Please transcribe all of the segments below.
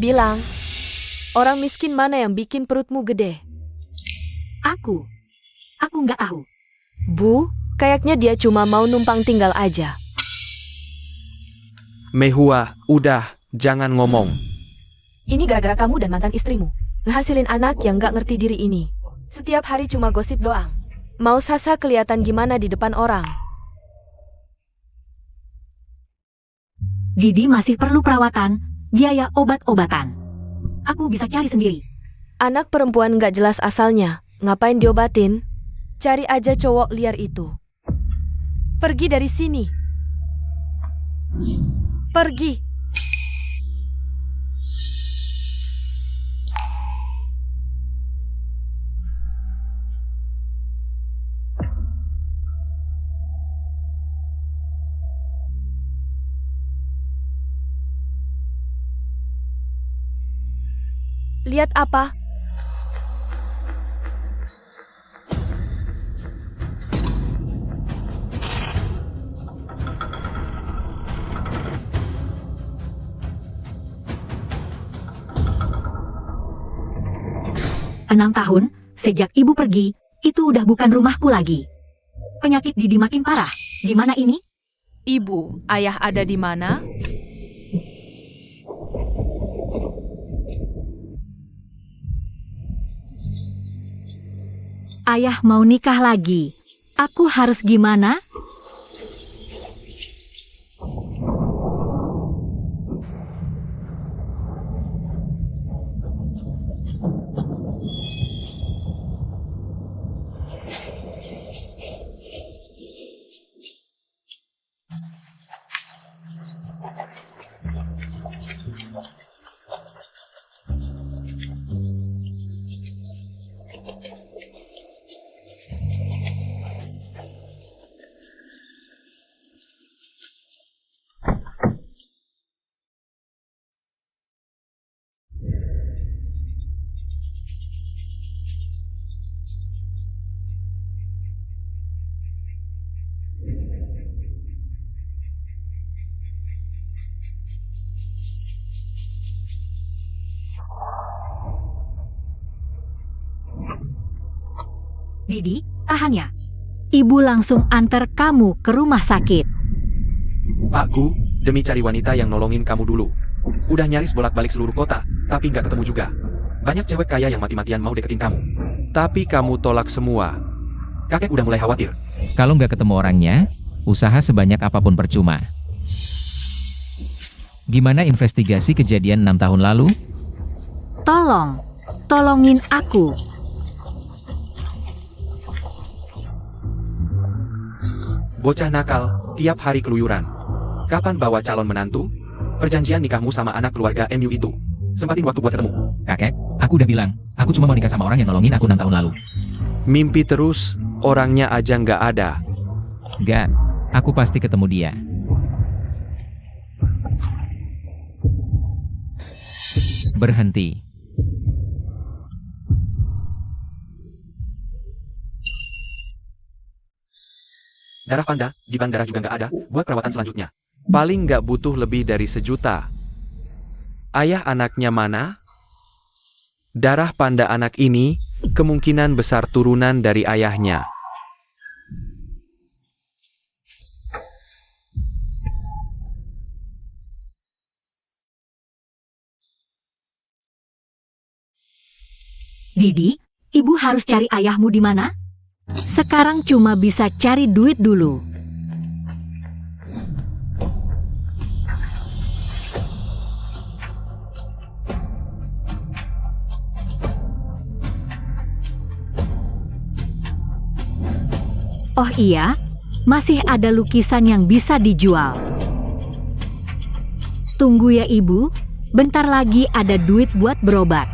Bilang, orang miskin mana yang bikin perutmu gede? Aku nggak tahu. Bu, kayaknya dia cuma mau numpang tinggal aja. Mehua, udah, jangan ngomong. Ini gara-gara kamu dan mantan istrimu. Ngehasilin anak yang gak ngerti diri ini. Setiap hari cuma gosip doang. Mau Sasa kelihatan gimana di depan orang. Didi masih perlu perawatan, biaya obat-obatan. Aku bisa cari sendiri. Anak perempuan gak jelas asalnya. Ngapain diobatin? Cari aja cowok liar itu. Pergi dari sini. Pergi. Lihat apa? Enam tahun, sejak ibu pergi, itu udah bukan rumahku lagi. Penyakit Didi makin parah. Gimana ini? Ibu, ayah ada di mana? Ayah mau nikah lagi. Aku harus gimana? Didi, tahan ya. Ibu langsung antar kamu ke rumah sakit. Pakku, demi cari wanita yang nolongin kamu dulu. Udah nyaris bolak-balik seluruh kota, tapi nggak ketemu juga. Banyak cewek kaya yang mati-matian mau deketin kamu. Tapi kamu tolak semua. Kakek udah mulai khawatir. Kalau nggak ketemu orangnya, usaha sebanyak apapun percuma. Gimana investigasi kejadian 6 tahun lalu? Tolongin aku. Bocah nakal, tiap hari keluyuran. Kapan bawa calon menantu? Perjanjian nikahmu sama anak keluarga MU itu. Sempatin waktu buat ketemu. Kakek, aku udah bilang, aku cuma mau nikah sama orang yang nolongin aku 6 tahun lalu. Mimpi terus, orangnya aja nggak ada. Nggak, aku pasti ketemu dia. Berhenti. Darah panda, di bank darah juga nggak ada, buat perawatan selanjutnya. Paling nggak butuh lebih dari 1 juta. Ayah anaknya mana? Darah panda anak ini, kemungkinan besar turunan dari ayahnya. Didi, ibu harus cari ayahmu di mana? Sekarang cuma bisa cari duit dulu. Oh iya, masih ada lukisan yang bisa dijual. Tunggu ya ibu, bentar lagi ada duit buat berobat.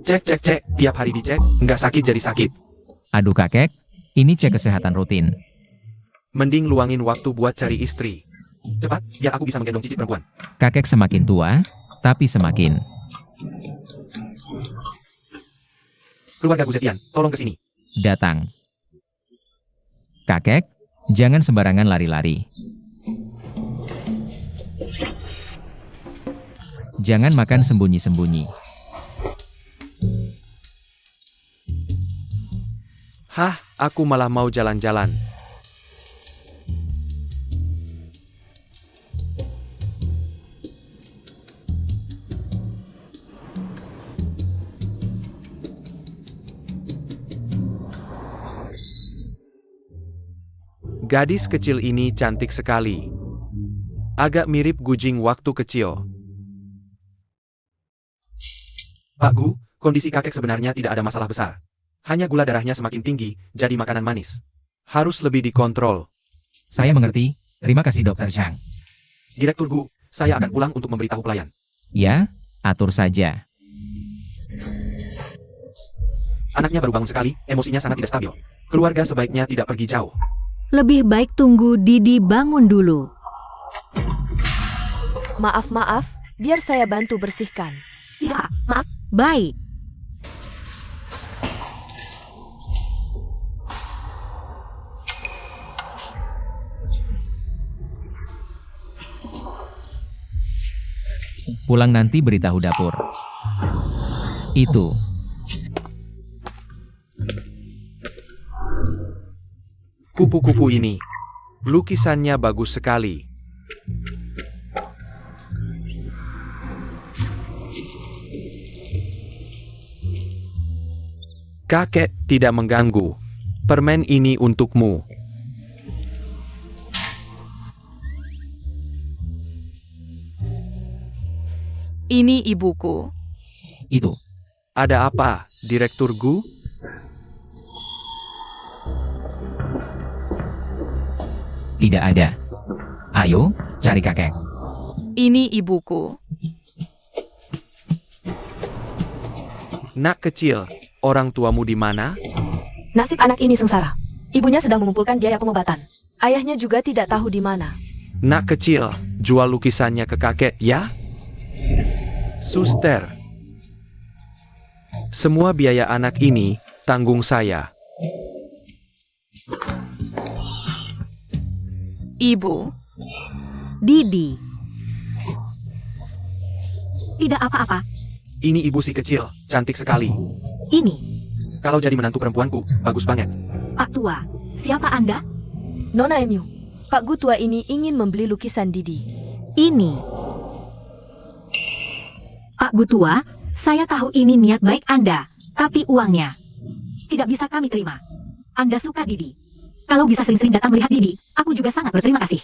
Cek, tiap hari dicek, nggak sakit jadi sakit. Aduh kakek, ini cek kesehatan rutin. Mending luangin waktu buat cari istri. Cepat, biar aku bisa menggendong cicit perempuan. Kakek semakin tua, tapi semakin. Keluarga Guzetian, tolong kesini. Datang. Kakek, Jangan sembarangan lari-lari. Jangan makan sembunyi-sembunyi. Hah, aku malah mau jalan-jalan. Gadis kecil ini cantik sekali. Agak mirip Gujing waktu kecil. Pak Gu, kondisi kakek sebenarnya tidak ada masalah besar. Hanya gula darahnya semakin tinggi, jadi makanan manis. Harus lebih dikontrol. Saya mengerti. Terima kasih Dr. Chang. Direktur Gu, saya akan pulang untuk memberitahu pelayan. Ya, atur saja. Anaknya baru bangun sekali, emosinya sangat tidak stabil. Keluarga sebaiknya tidak pergi jauh. Lebih baik tunggu Didi bangun dulu. Maaf, biar saya bantu bersihkan. Ya, maaf. Baik. Pulang nanti beritahu dapur. Itu. Kupu-kupu ini, lukisannya bagus sekali. Kakek tidak mengganggu. Permen ini untukmu. Ini ibuku. Itu. Ada apa, Direktur Gu? Tidak ada. Ayo, cari kakek. Ini ibuku. Nak kecil, orang tuamu di mana? Nasib anak ini sengsara. Ibunya sedang mengumpulkan biaya pengobatan. Ayahnya juga tidak tahu di mana. Nak kecil, jual lukisannya ke kakek, ya? Suster. Semua biaya anak ini tanggung saya. Ibu. Didi. Tidak apa-apa. Ini ibu si kecil, cantik sekali. Ini, Kalau jadi menantu perempuanku, bagus banget. Pak Tua. Siapa Anda? Nona Emu, Pak Gu tua ini ingin membeli lukisan Didi. Ini. Pak Gutua, saya tahu ini niat baik Anda, tapi uangnya tidak bisa kami terima. Anda suka Didi. Kalau bisa sering-sering datang melihat Didi, aku juga sangat berterima kasih.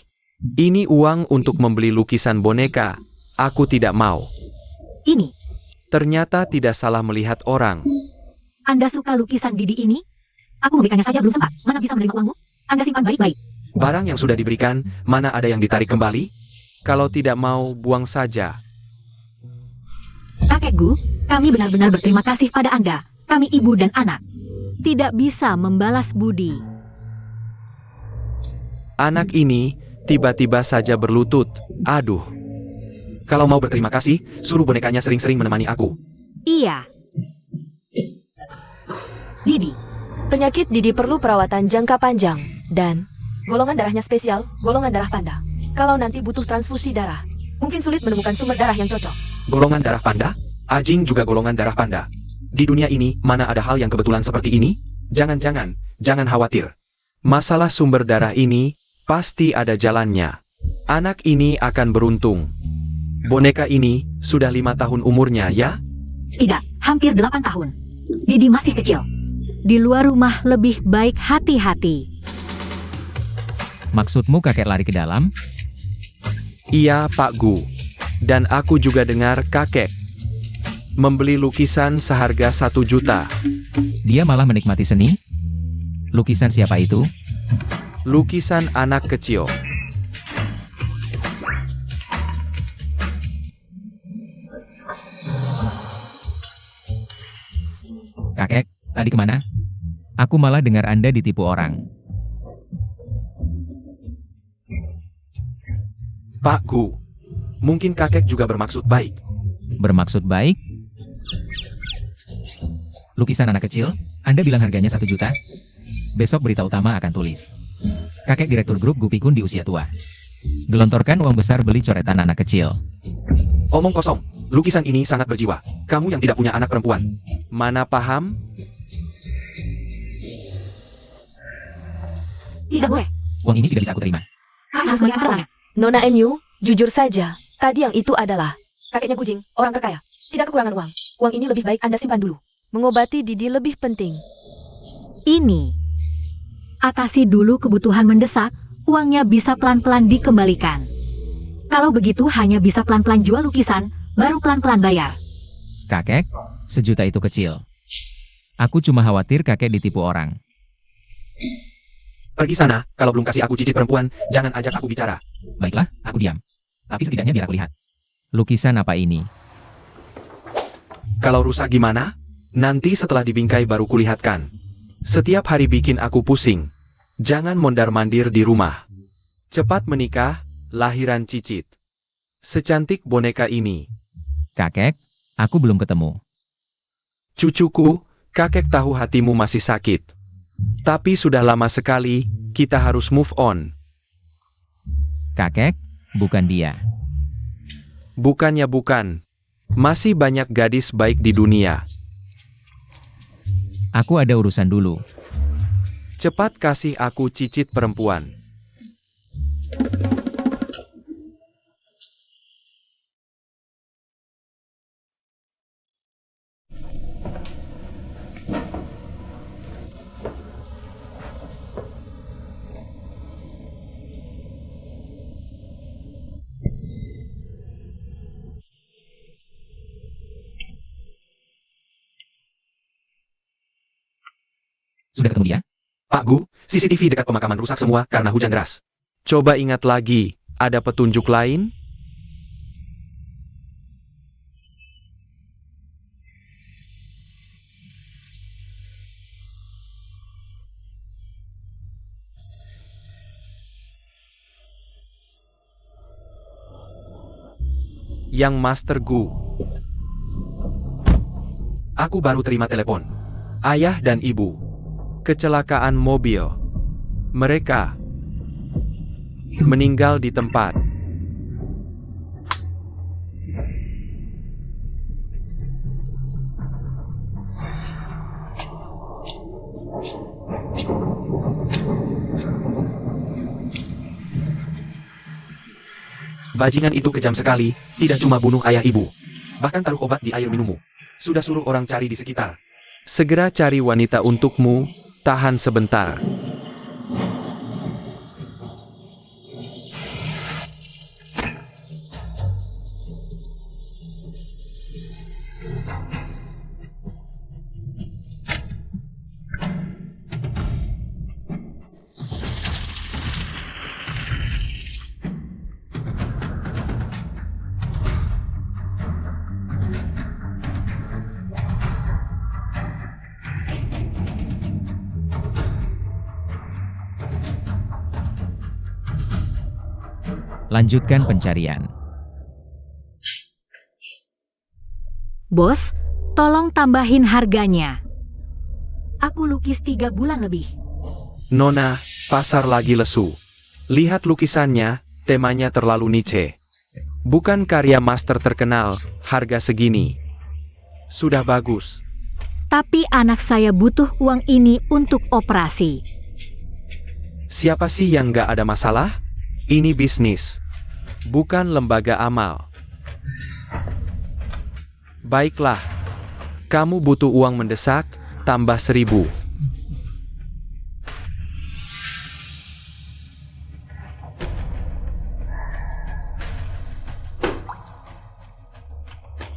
Ini uang untuk membeli lukisan boneka. Aku tidak mau. Ini, Ternyata tidak salah melihat orang. Anda suka lukisan Didi ini? Aku memberikannya saja belum sempat. Mana bisa menerima uangmu? Anda simpan baik-baik. Barang yang sudah diberikan, mana ada yang ditarik kembali? Kalau tidak mau, buang saja. Kakek Gu, kami benar-benar berterima kasih pada Anda. Kami ibu dan anak. Tidak bisa membalas budi. Anak ini tiba-tiba saja berlutut. Aduh. Kalau mau berterima kasih, suruh bonekanya sering-sering menemani aku. Iya. Didi, Penyakit Didi perlu perawatan jangka panjang. Dan golongan darahnya spesial, golongan darah panda. Kalau nanti butuh transfusi darah, mungkin sulit menemukan sumber darah yang cocok. Golongan darah panda? Ajing juga golongan darah panda. Di dunia ini, mana ada hal yang kebetulan seperti ini? Jangan-jangan, jangan khawatir. Masalah sumber darah ini, pasti ada jalannya. Anak ini akan beruntung. Boneka ini, sudah 5 tahun umurnya, ya? tidak, hampir 8 tahun. Didi masih kecil. Di luar rumah lebih baik hati-hati. Maksudmu kakek lari ke dalam? Iya, Pak Gu. Dan aku juga dengar kakek membeli lukisan seharga 1 juta. Dia malah menikmati seni? Lukisan siapa itu? Lukisan anak kecil. Kakek, tadi kemana? Aku malah dengar Anda ditipu orang. Pak Gu, mungkin kakek juga bermaksud baik. Bermaksud baik? Lukisan anak kecil? Anda bilang harganya 1 juta? Besok berita utama akan tulis. Kakek direktur grup Gupikun di usia tua. Gelontorkan uang besar beli coretan anak kecil. Omong kosong, lukisan ini sangat berjiwa. Kamu yang tidak punya anak perempuan. Mana paham? Tidak boleh. Uang ini tidak bisa aku terima. Kami harus melihat uangnya. Nona Enyu, jujur saja, tadi yang itu adalah kakeknya Gujing, orang terkaya. Tidak kekurangan uang. Uang ini lebih baik Anda simpan dulu. Mengobati Didi lebih penting. Ini. Atasi dulu kebutuhan mendesak, uangnya bisa pelan-pelan dikembalikan. Kalau begitu hanya bisa pelan-pelan jual lukisan, baru pelan-pelan bayar. Kakek, 1 juta itu kecil. Aku cuma khawatir kakek ditipu orang. Pergi sana, kalau belum kasih aku cicit perempuan, jangan ajak aku bicara. Baiklah, aku diam. Tapi setidaknya biar aku lihat. Lukisan apa ini? Kalau rusak gimana? Nanti setelah dibingkai baru kulihatkan. Setiap hari bikin aku pusing. Jangan mondar-mandir di rumah. Cepat menikah, lahiran cicit. Secantik boneka ini. Kakek, aku belum ketemu. Cucuku, kakek tahu hatimu masih sakit. Tapi sudah lama sekali, kita harus move on. Kakek, bukan dia. Bukannya bukan. Masih banyak gadis baik di dunia. Aku ada urusan dulu. Cepat kasih aku cicit perempuan. Sudah ketemu dia? Pak Gu, CCTV dekat pemakaman rusak semua karena hujan deras. Coba ingat lagi, ada petunjuk lain? Yang Master Gu. Aku baru terima telepon. Ayah dan ibu. Kecelakaan mobil. Mereka meninggal di tempat. Bajingan itu kejam sekali, tidak cuma bunuh ayah ibu. Bahkan taruh obat di air minummu. Sudah suruh orang cari di sekitar. Segera cari wanita untukmu, tahan sebentar. Lanjutkan pencarian. Bos, tolong tambahin harganya. Aku lukis 3 bulan lebih. Nona, pasar lagi lesu. Lihat lukisannya, temanya terlalu niche. Bukan karya master terkenal, harga segini. Sudah bagus. Tapi anak saya butuh uang ini untuk operasi. Siapa sih yang nggak ada masalah? Ini bisnis. Bukan lembaga amal. Baiklah. Kamu butuh uang mendesak, tambah 1.000.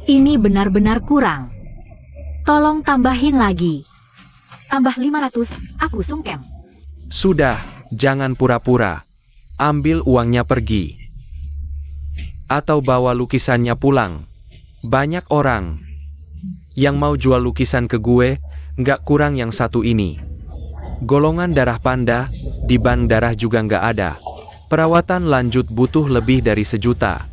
Ini benar-benar kurang. Tolong tambahin lagi. Tambah 500, aku sungkem. Sudah, jangan pura-pura. Ambil uangnya pergi. Atau bawa lukisannya pulang. Banyak orang yang mau jual lukisan ke gue, nggak kurang yang satu ini. Golongan darah panda, di bank darah juga nggak ada. Perawatan lanjut butuh lebih dari 1 juta.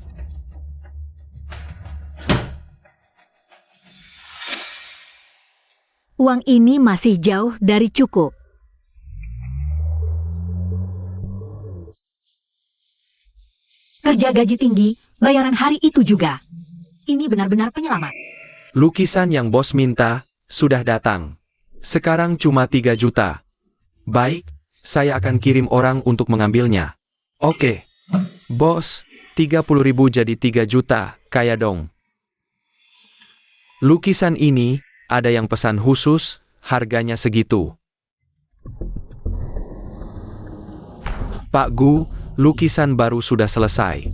Uang ini masih jauh dari cukup. Kerja gaji tinggi, bayaran hari itu juga. Ini benar-benar penyelamat. Lukisan yang bos minta, sudah datang. Sekarang cuma 3 juta. Baik, saya akan kirim orang untuk mengambilnya. Oke. Bos, 30.000 jadi 3 juta, kaya dong. Lukisan ini, ada yang pesan khusus, harganya segitu. Pak Gu, lukisan baru sudah selesai.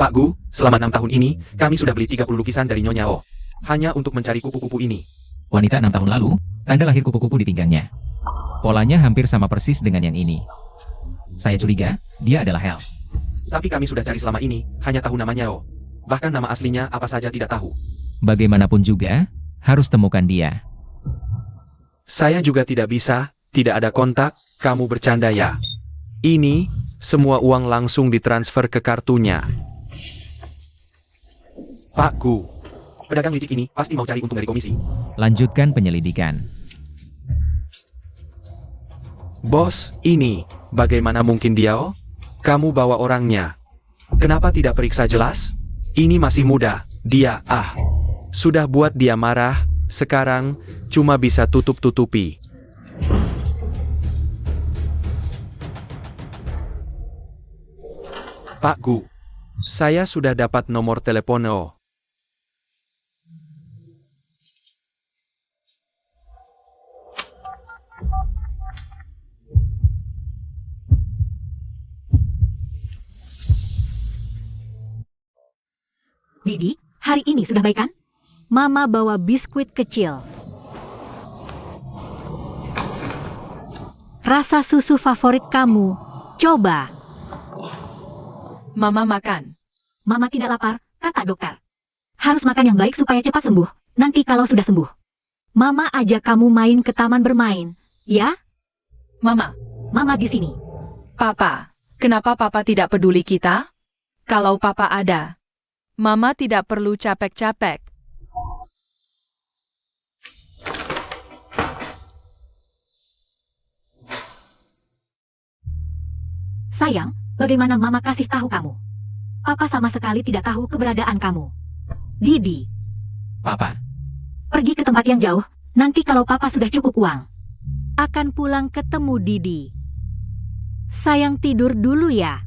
Pak Gu, selama 6 tahun ini, kami sudah beli 30 lukisan dari Nyonya Oh. Hanya untuk mencari kupu-kupu ini. Wanita 6 tahun lalu, tanda lahir kupu-kupu di pinggangnya. Polanya hampir sama persis dengan yang ini. Saya curiga, dia adalah Hel. Tapi kami sudah cari selama ini, hanya tahu namanya Oh. Bahkan nama aslinya apa saja tidak tahu. Bagaimanapun juga, harus temukan dia. Saya juga tidak bisa, tidak ada kontak, kamu bercanda ya. Ini, semua uang langsung ditransfer ke kartunya. Pak Gu, pedagang licik ini pasti mau cari untung dari komisi. Lanjutkan penyelidikan. Bos, ini, bagaimana mungkin dia Oh? Kamu bawa orangnya. Kenapa tidak periksa jelas? Ini masih muda, dia, sudah buat dia marah, sekarang, cuma bisa tutup-tutupi. Pak Gu, saya sudah dapat nomor telepon Oh. Didi, hari ini sudah baik kan? Mama bawa biskuit kecil. Rasa susu favorit kamu. Coba. Mama makan. Mama tidak lapar, kata dokter. Harus makan yang baik supaya cepat sembuh. Nanti kalau sudah sembuh. Mama ajak kamu main ke taman bermain. Ya? Mama, Mama di sini. Papa, kenapa Papa tidak peduli kita? Kalau Papa ada, Mama tidak perlu capek-capek. Sayang, bagaimana Mama kasih tahu kamu? Papa sama sekali tidak tahu keberadaan kamu. Didi, Papa, pergi ke tempat yang jauh, nanti kalau Papa sudah cukup uang. Akan pulang ketemu Didi. Sayang tidur dulu ya.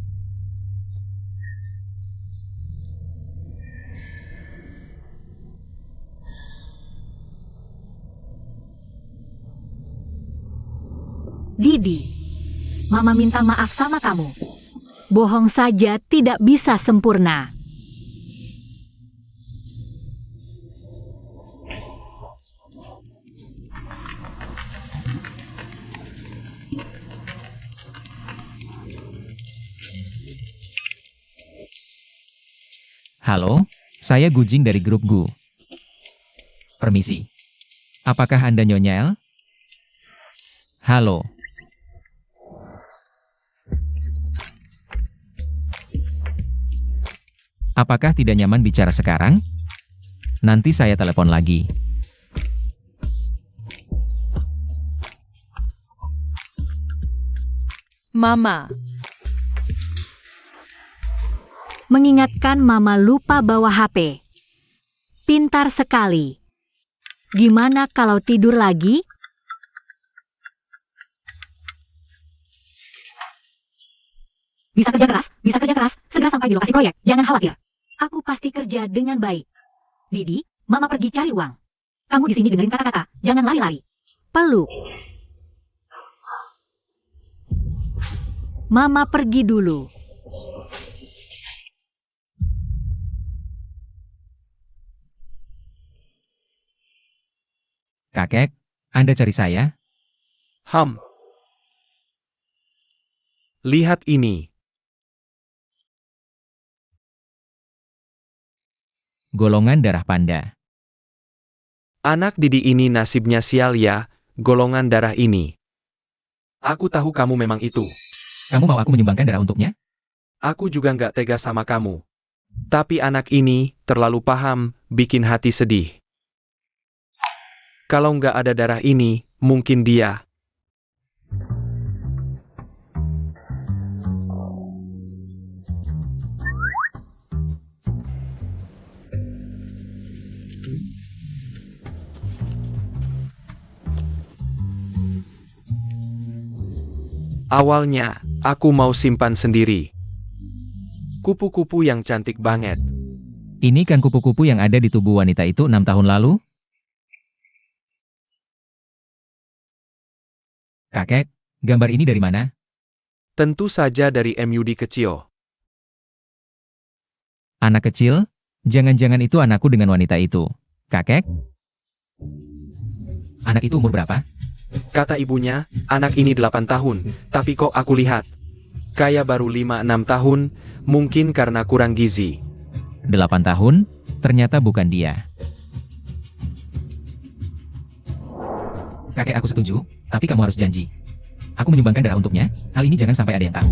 Didi, Mama minta maaf sama kamu. Bohong saja tidak bisa sempurna. halo, saya Gujing dari grup Gu. Permisi. Apakah Anda Nyonya El? Halo. Apakah tidak nyaman bicara sekarang? Nanti saya telepon lagi. Mama, Mengingatkan Mama lupa bawa HP. Pintar sekali. Gimana kalau tidur lagi? Bisa kerja keras, segera sampai di lokasi proyek, jangan khawatir. Aku pasti kerja dengan baik. Didi, Mama pergi cari uang. Kamu di sini dengerin kata-kata, jangan lari-lari. Peluk. Mama pergi dulu. Kakek, Anda cari saya? Lihat ini. Golongan darah panda. Anak Didi ini nasibnya sial ya, golongan darah ini. Aku tahu kamu memang itu. Kamu mau aku menyumbangkan darah untuknya? Aku juga nggak tega sama kamu. Tapi anak ini terlalu paham, bikin hati sedih. Kalau nggak ada darah ini, mungkin dia. Awalnya, aku mau simpan sendiri. Kupu-kupu yang cantik banget. Ini kan kupu-kupu yang ada di tubuh wanita itu 6 tahun lalu? Kakek, gambar ini dari mana? Tentu saja dari MUD kecil. Anak kecil? Jangan-jangan itu anakku dengan wanita itu. Kakek? Anak itu umur berapa? Kata ibunya, anak ini 8 tahun, tapi kok aku lihat. Kayak baru 5-6 tahun, mungkin karena kurang gizi. 8 tahun? Ternyata bukan dia. Kakek, aku setuju, tapi kamu harus janji. Aku menyumbangkan darah untuknya, hal ini jangan sampai ada yang tahu.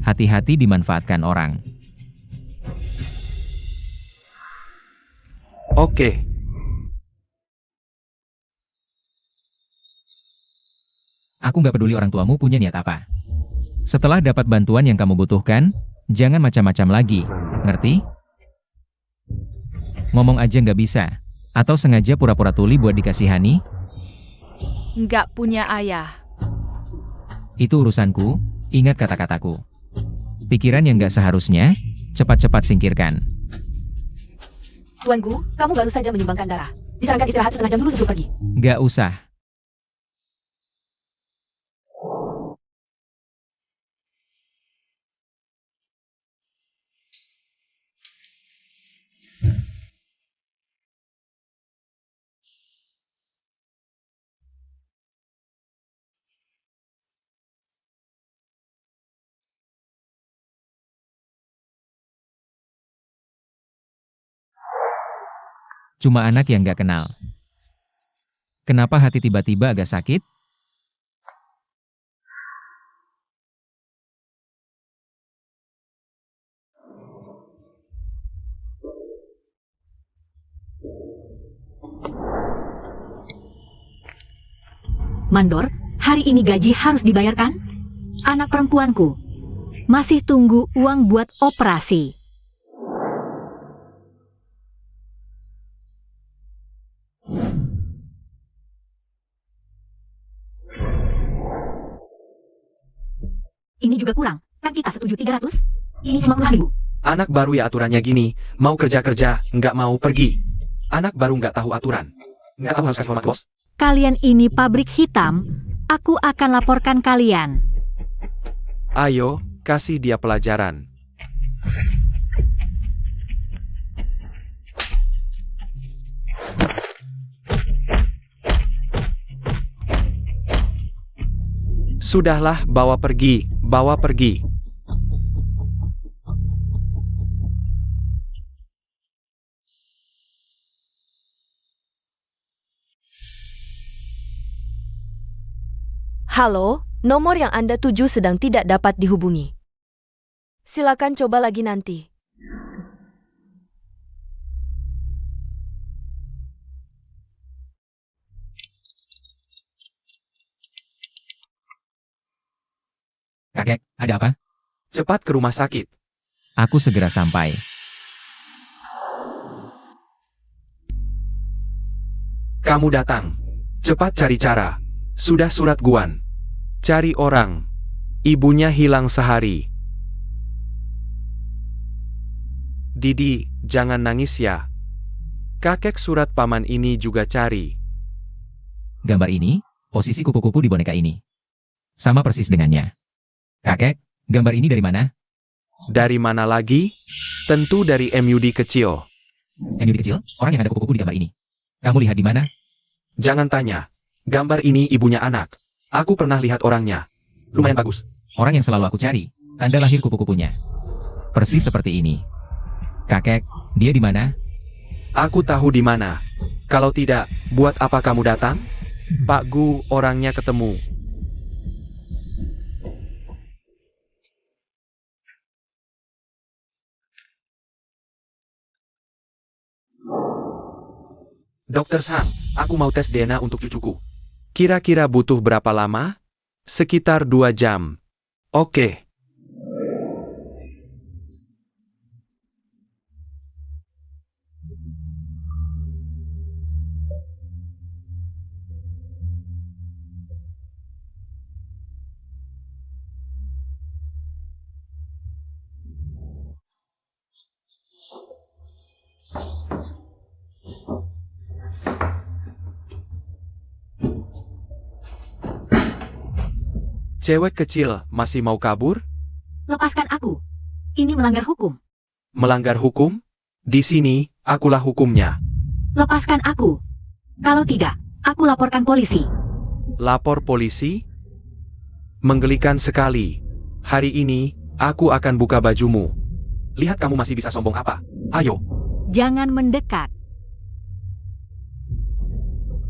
Hati-hati dimanfaatkan orang. Oke. Aku nggak peduli orang tuamu punya niat apa. Setelah dapat bantuan yang kamu butuhkan, jangan macam-macam lagi, ngerti? Ngomong aja nggak bisa. Atau sengaja pura-pura tuli buat dikasihani? Nggak punya ayah. Itu urusanku, ingat kata-kataku. Pikiran yang nggak seharusnya, cepat-cepat singkirkan. Tuanku, kamu baru saja menyumbangkan darah. Disarankan istirahat setengah jam dulu sebelum pergi. Nggak usah. Cuma anak yang nggak kenal. Kenapa hati tiba-tiba agak sakit? Mandor, hari ini gaji harus dibayarkan? Anak perempuanku masih tunggu uang buat operasi. Ini juga kurang, kan kita setuju 300? Ini cuma puluhan ribu. Anak baru ya aturannya gini, mau kerja-kerja, nggak mau pergi. Anak baru nggak tahu aturan. Nggak tahu harus kasih hormat bos. Kalian ini pabrik hitam, aku akan laporkan kalian. Ayo, kasih dia pelajaran. Sudahlah, bawa pergi, bawa pergi. Halo, nomor yang Anda tuju sedang tidak dapat dihubungi. Silakan coba lagi nanti. Kakek, ada apa? Cepat ke rumah sakit. Aku segera sampai. Kamu datang. Cepat cari cara. Sudah surat Guan. Cari orang. Ibunya hilang sehari. Didi, jangan nangis ya. Kakek surat paman ini juga cari. Gambar ini, posisi kupu-kupu di boneka ini. Sama persis dengannya. Kakek, gambar ini dari mana? Dari mana lagi? Tentu dari MUD kecil. MUD kecil, orang yang ada kupu-kupu di gambar ini. Kamu lihat di mana? Jangan tanya. Gambar ini ibunya anak. Aku pernah lihat orangnya. Lumayan bagus. Orang yang selalu aku cari, tanda lahir kupu-kupunya. Persis seperti ini. Kakek, dia di mana? Aku tahu di mana. Kalau tidak, buat apa kamu datang? Pak Gu, orangnya ketemu. Dokter Sang, aku mau tes DNA untuk cucuku. Kira-kira butuh berapa lama? Sekitar 2 jam. Oke. Cewek kecil masih mau kabur? Lepaskan aku. Ini melanggar hukum. Melanggar hukum? Di sini, akulah hukumnya. Lepaskan aku. Kalau tidak, aku laporkan polisi. Lapor polisi? Menggelikan sekali. Hari ini, aku akan buka bajumu. Lihat kamu masih bisa sombong apa. Ayo. Jangan mendekat.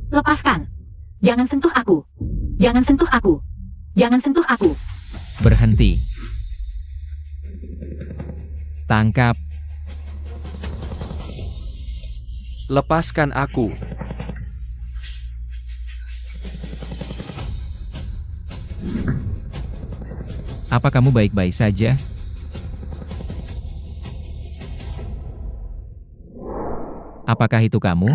Lepaskan. Jangan sentuh aku. Jangan sentuh aku. Jangan sentuh aku. Berhenti. Tangkap. Lepaskan aku. Apa kamu baik-baik saja? Apakah itu kamu?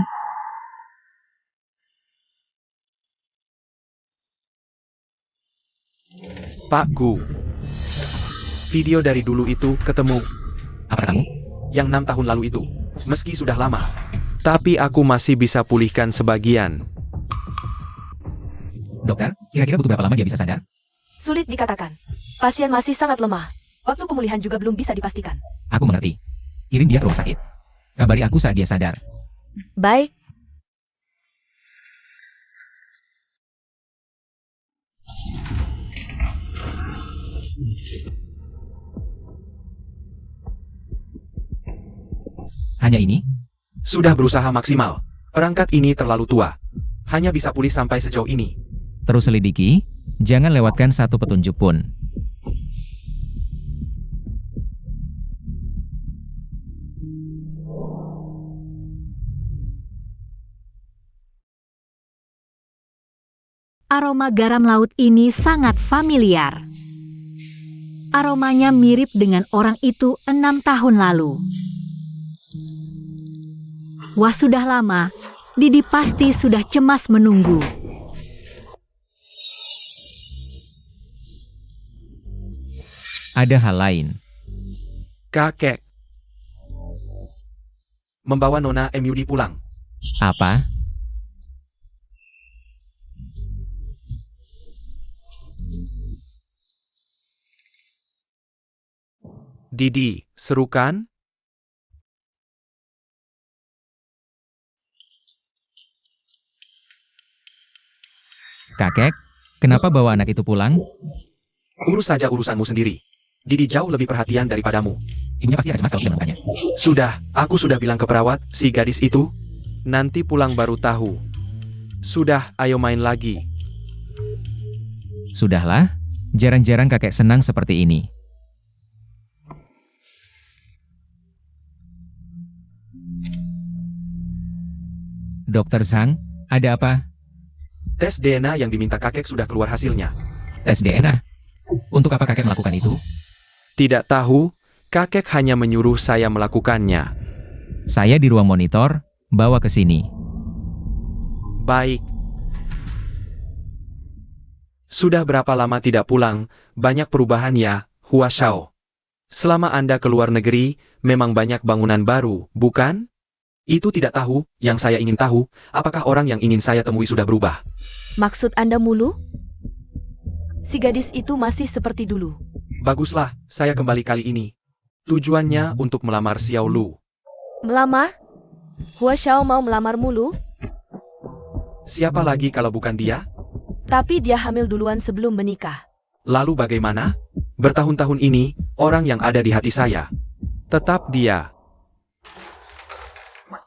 Pak Gu. Video dari dulu itu ketemu. Apa kamu? Yang 6 tahun lalu itu. Meski sudah lama. Tapi aku masih bisa pulihkan sebagian. Dokter, kira-kira butuh berapa lama dia bisa sadar? Sulit dikatakan. Pasien masih sangat lemah. Waktu pemulihan juga belum bisa dipastikan. Aku mengerti. Kirim dia ke rumah sakit. Kabari aku saat dia sadar. Baik. Hanya ini? Sudah berusaha maksimal. Perangkat ini terlalu tua. Hanya bisa pulih sampai sejauh ini. Terus selidiki, jangan lewatkan satu petunjuk pun. Aroma garam laut ini sangat familiar. Aromanya mirip dengan orang itu 6 tahun lalu. Wah, sudah lama. Didi pasti sudah cemas menunggu. Ada hal lain. Kakek. Membawa Nona MUD pulang. Apa? Didi, seru kan? Kakek, kenapa bawa anak itu pulang? Urus saja urusanmu sendiri. Didi jauh lebih perhatian daripadamu. Ibunya pasti ada cemas kalau tidak menemukannya. Sudah, aku sudah bilang ke perawat, si gadis itu. Nanti pulang baru tahu. Sudah, ayo main lagi. Sudahlah, jarang-jarang kakek senang seperti ini. Dokter Zhang, ada apa? Tes DNA yang diminta kakek sudah keluar hasilnya. Tes DNA? Untuk apa kakek melakukan itu? Tidak tahu, kakek hanya menyuruh saya melakukannya. Saya di ruang monitor, bawa ke sini. Baik. Sudah berapa lama tidak pulang, banyak perubahan ya, Hua Shao. Selama Anda keluar negeri, memang banyak bangunan baru, bukan? Itu tidak tahu, yang saya ingin tahu, apakah orang yang ingin saya temui sudah berubah? Maksud Anda mulu? Si gadis itu masih seperti dulu. Baguslah, saya kembali kali ini. Tujuannya untuk melamar Xiao Lu. Melamar? Hua Xiao mau melamar mulu? Siapa lagi kalau bukan dia? Tapi dia hamil duluan sebelum menikah. Lalu bagaimana? Bertahun-tahun ini, orang yang ada di hati saya. Tetap dia.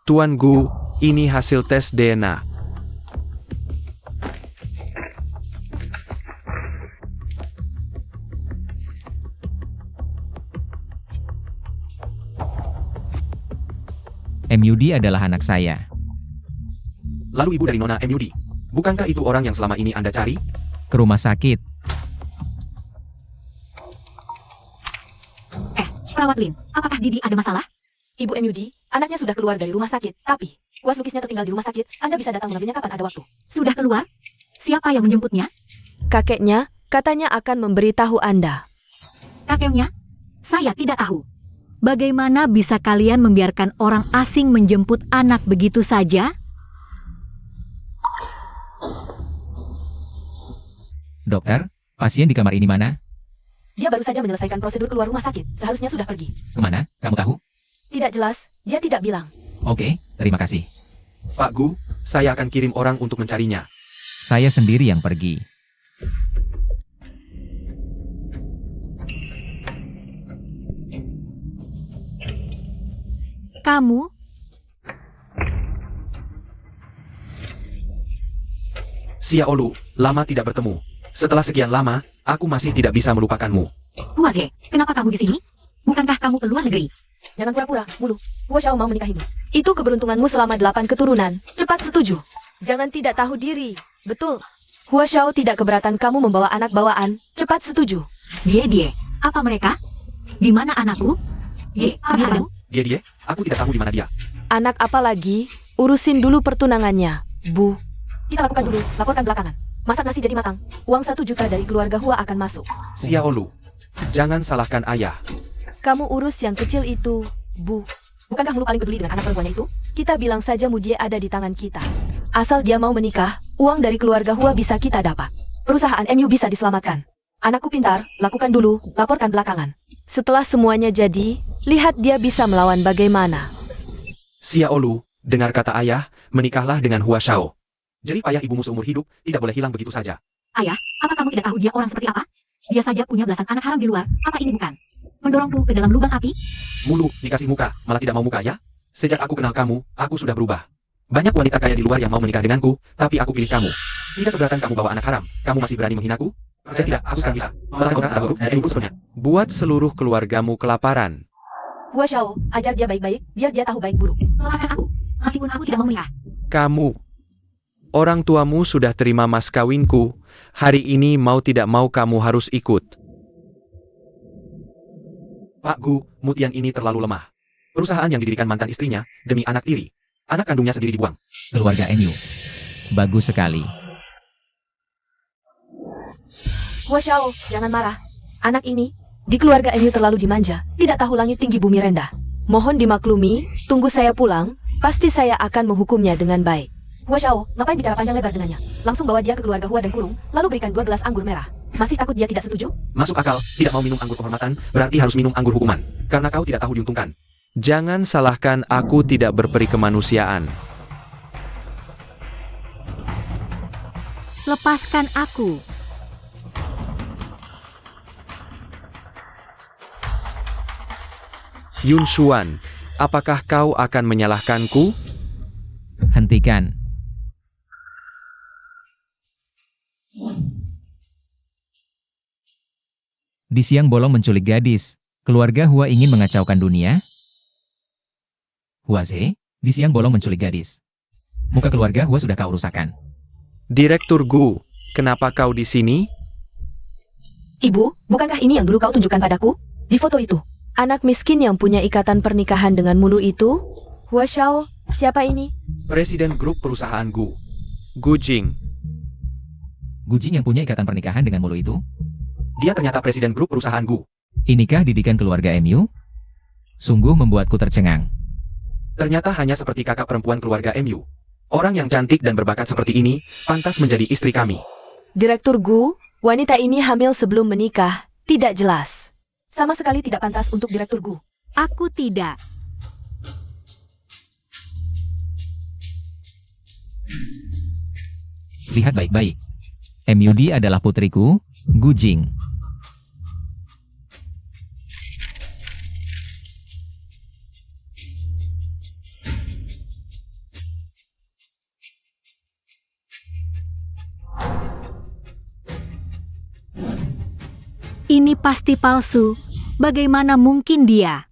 Tuan Gu, ini hasil tes DNA. MUD adalah anak saya. Lalu ibu dari Nona MUD. Bukankah itu orang yang selama ini Anda cari? Ke rumah sakit. Perawat Lin, apakah Didi ada masalah? Ibu MUD, anaknya sudah keluar dari rumah sakit, tapi kuas lukisnya tertinggal di rumah sakit. Anda bisa datang mengambilnya kapan ada waktu. Sudah keluar? Siapa yang menjemputnya? Kakeknya katanya akan memberitahu Anda. Kakeknya? Saya tidak tahu. Bagaimana bisa kalian membiarkan orang asing menjemput anak begitu saja? Dokter, pasien di kamar ini mana? Dia baru saja menyelesaikan prosedur keluar rumah sakit. Seharusnya sudah pergi. Kemana? Kamu tahu? Tidak jelas, dia tidak bilang. Oke, terima kasih. Pak Gu, saya akan kirim orang untuk mencarinya. Saya sendiri yang pergi. Kamu? Xia Olu, lama tidak bertemu. Setelah sekian lama, aku masih tidak bisa melupakanmu. Huaze, kenapa kamu di sini? Bukankah kamu ke luar negeri? Jangan pura-pura, Mulu. Hua Xiao mau menikahimu. Itu keberuntunganmu selama 8 keturunan. Cepat setuju. Jangan tidak tahu diri. Betul. Hua Xiao tidak keberatan kamu membawa anak bawaan. Cepat setuju. Die, apa mereka? Di mana anakku? Kamu? Dia, aku tidak tahu di mana dia. Anak apa lagi? Urusin dulu pertunangannya. Bu. Kita lakukan dulu, laporkan belakangan. Masak nasi jadi matang. Uang 1 juta dari keluarga Hua akan masuk. Xia Olu, jangan salahkan ayah. Kamu urus yang kecil itu, Bu. Bukankah Mulu paling peduli dengan anak perempuannya itu? Kita bilang saja Mudie ada di tangan kita. Asal dia mau menikah, uang dari keluarga Hua bisa kita dapat. Perusahaan MU bisa diselamatkan. Anakku pintar, lakukan dulu, laporkan belakangan. Setelah semuanya jadi, lihat dia bisa melawan bagaimana. Xia Olu, dengar kata ayah, menikahlah dengan Hua Xiao. Jerih payah ibumu seumur hidup, tidak boleh hilang begitu saja. Ayah, apa kamu tidak tahu dia orang seperti apa? Dia saja punya belasan anak haram di luar. Apa ini bukan mendorongku ke dalam lubang api? Mulu, dikasih muka, malah tidak mau muka ya? Sejak aku kenal kamu, aku sudah berubah. Banyak wanita kaya di luar yang mau menikah denganku, tapi aku pilih kamu. Tidak keberatan kamu bawa anak haram, kamu masih berani menghinaku? Percaya tidak, aku sekarang bisa. Melakukan kontrak antara guru dan ibu sepenuhnya. Buat seluruh keluargamu kelaparan. Hua Xiao, ajar dia baik-baik, biar dia tahu baik buruk. Lepaskan aku. Meskipun aku tidak mau menikah. Kamu. Orang tuamu sudah terima mas kawinku. Hari ini mau tidak mau kamu harus ikut. Pak Gu, Mutian ini terlalu lemah. Perusahaan yang didirikan mantan istrinya, demi anak tiri. Anak kandungnya sendiri dibuang. Keluarga MU. Bagus sekali. Hua Xiao, jangan marah. Anak ini, di keluarga MU terlalu dimanja, tidak tahu langit tinggi bumi rendah. Mohon dimaklumi, tunggu saya pulang, pasti saya akan menghukumnya dengan baik. Hua Xiao, ngapain bicara panjang lebar dengannya? Langsung bawa dia ke keluarga Hua dan kurung, lalu berikan 2 gelas anggur merah. Masih takut dia tidak setuju? Masuk akal, tidak mau minum anggur kehormatan, berarti harus minum anggur hukuman. Karena kau tidak tahu diuntungkan. Jangan salahkan aku tidak berperi kemanusiaan. Lepaskan aku. Yun Xuan, apakah kau akan menyalahkanku? Hentikan. Di siang bolong menculik gadis. Keluarga Hua ingin mengacaukan dunia? Huaze, di siang bolong menculik gadis. Muka keluarga Hua sudah kau rusakkan. Direktur Gu, kenapa kau di sini? Ibu, bukankah ini yang dulu kau tunjukkan padaku? Di foto itu, anak miskin yang punya ikatan pernikahan dengan Mulu itu? Hua Xiao, siapa ini? Presiden grup perusahaan Gu. Gu Jing. Gujing yang punya ikatan pernikahan dengan Mulu itu? Dia ternyata presiden grup perusahaan Gu. Inikah didikan keluarga MU? Sungguh membuatku tercengang. Ternyata hanya seperti kakak perempuan keluarga MU. Orang yang cantik dan berbakat seperti ini, pantas menjadi istri kami. Direktur Gu, wanita ini hamil sebelum menikah, tidak jelas. Sama sekali tidak pantas untuk Direktur Gu. Aku tidak. Lihat baik-baik. MUD adalah putriku, Gujing. Ini pasti palsu. Bagaimana mungkin dia?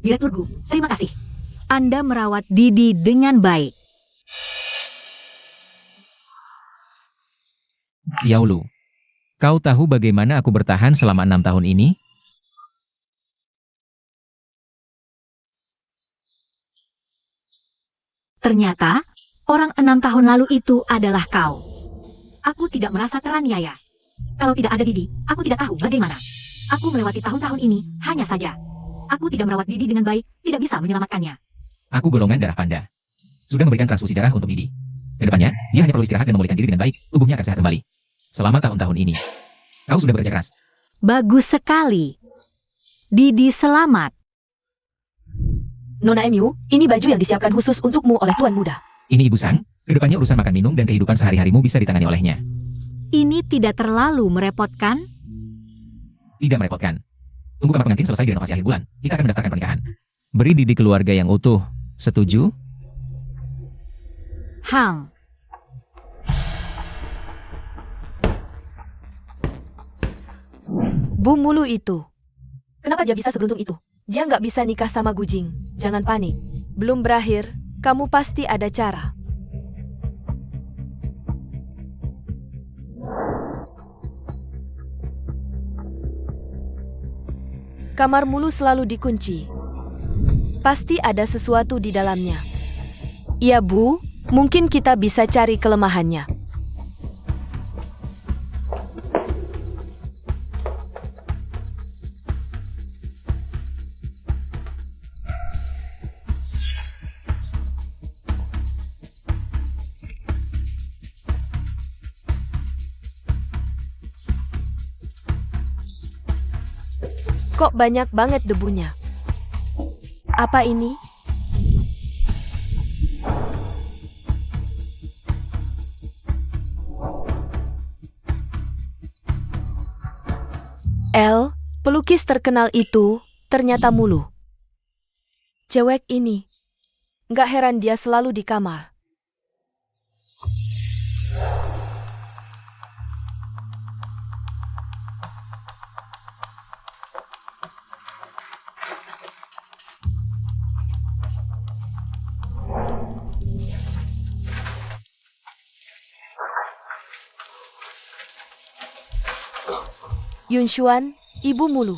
Direktur Gu, terima kasih. Anda merawat Didi dengan baik. Xiaolu, kau tahu bagaimana aku bertahan selama 6 tahun ini? Ternyata, orang 6 tahun lalu itu adalah kau. Aku tidak merasa teraniaya. Kalau tidak ada Didi, aku tidak tahu bagaimana. Aku melewati tahun-tahun ini, hanya saja. Aku tidak merawat Didi dengan baik, tidak bisa menyelamatkannya. Aku golongan darah panda. Sudah memberikan transfusi darah untuk Didi. Kedepannya, dia hanya perlu istirahat dan memulihkan diri dengan baik, tubuhnya akan sehat kembali. Selama tahun-tahun ini, kau sudah bekerja keras. Bagus sekali. Didi selamat. Nona Emu, ini baju yang disiapkan khusus untukmu oleh Tuan Muda. Ini Ibu Sang, kedepannya urusan makan minum dan kehidupan sehari-harimu bisa ditangani olehnya. Ini tidak terlalu merepotkan? Tidak merepotkan. Tunggu kamar pengantin selesai direnovasi akhir bulan, kita akan mendaftarkan pernikahan. Beri Didi keluarga yang utuh. Setuju? Hang. Bu Mulu itu. Kenapa dia bisa seberuntung itu? Dia nggak bisa nikah sama Gujing. Jangan panik. Belum berakhir, kamu pasti ada cara. Kamar Mulu selalu dikunci. Pasti ada sesuatu di dalamnya. Iya, Bu. Mungkin kita bisa cari kelemahannya. Kok banyak banget debunya? Apa ini? Pelukis terkenal itu ternyata Mulu. Cewek ini. Nggak heran dia selalu di kamar. Yunshuan, Ibu Mulu.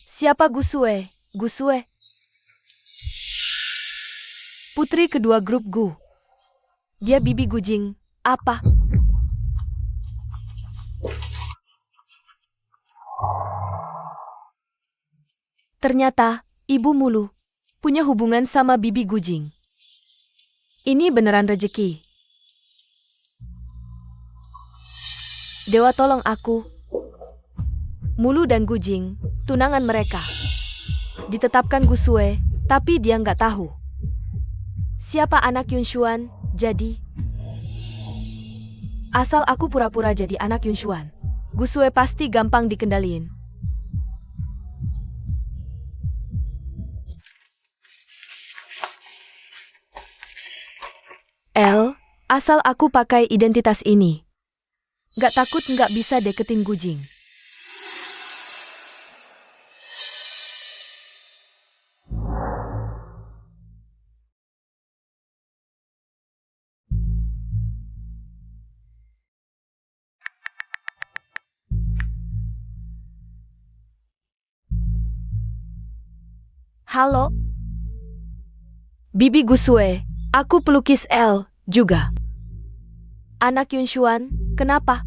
Siapa Gusue? Gusue. Putri kedua grup Gu. Dia bibi Gujing. Apa? Ternyata, Ibu Mulu punya hubungan sama bibi Gujing. Ini beneran rejeki. Dewa tolong aku. Mulu dan Gujing, tunangan mereka. Ditetapkan Gusue, tapi dia nggak tahu. Siapa anak Yunshuan, jadi. Asal aku pura-pura jadi anak Yunshuan. Gusue pasti gampang dikendaliin. Asal aku pakai identitas ini. Nggak takut nggak bisa deketin Gujing. Halo? Bibi Gusue, aku pelukis L juga. Anak Yunshuan, kenapa?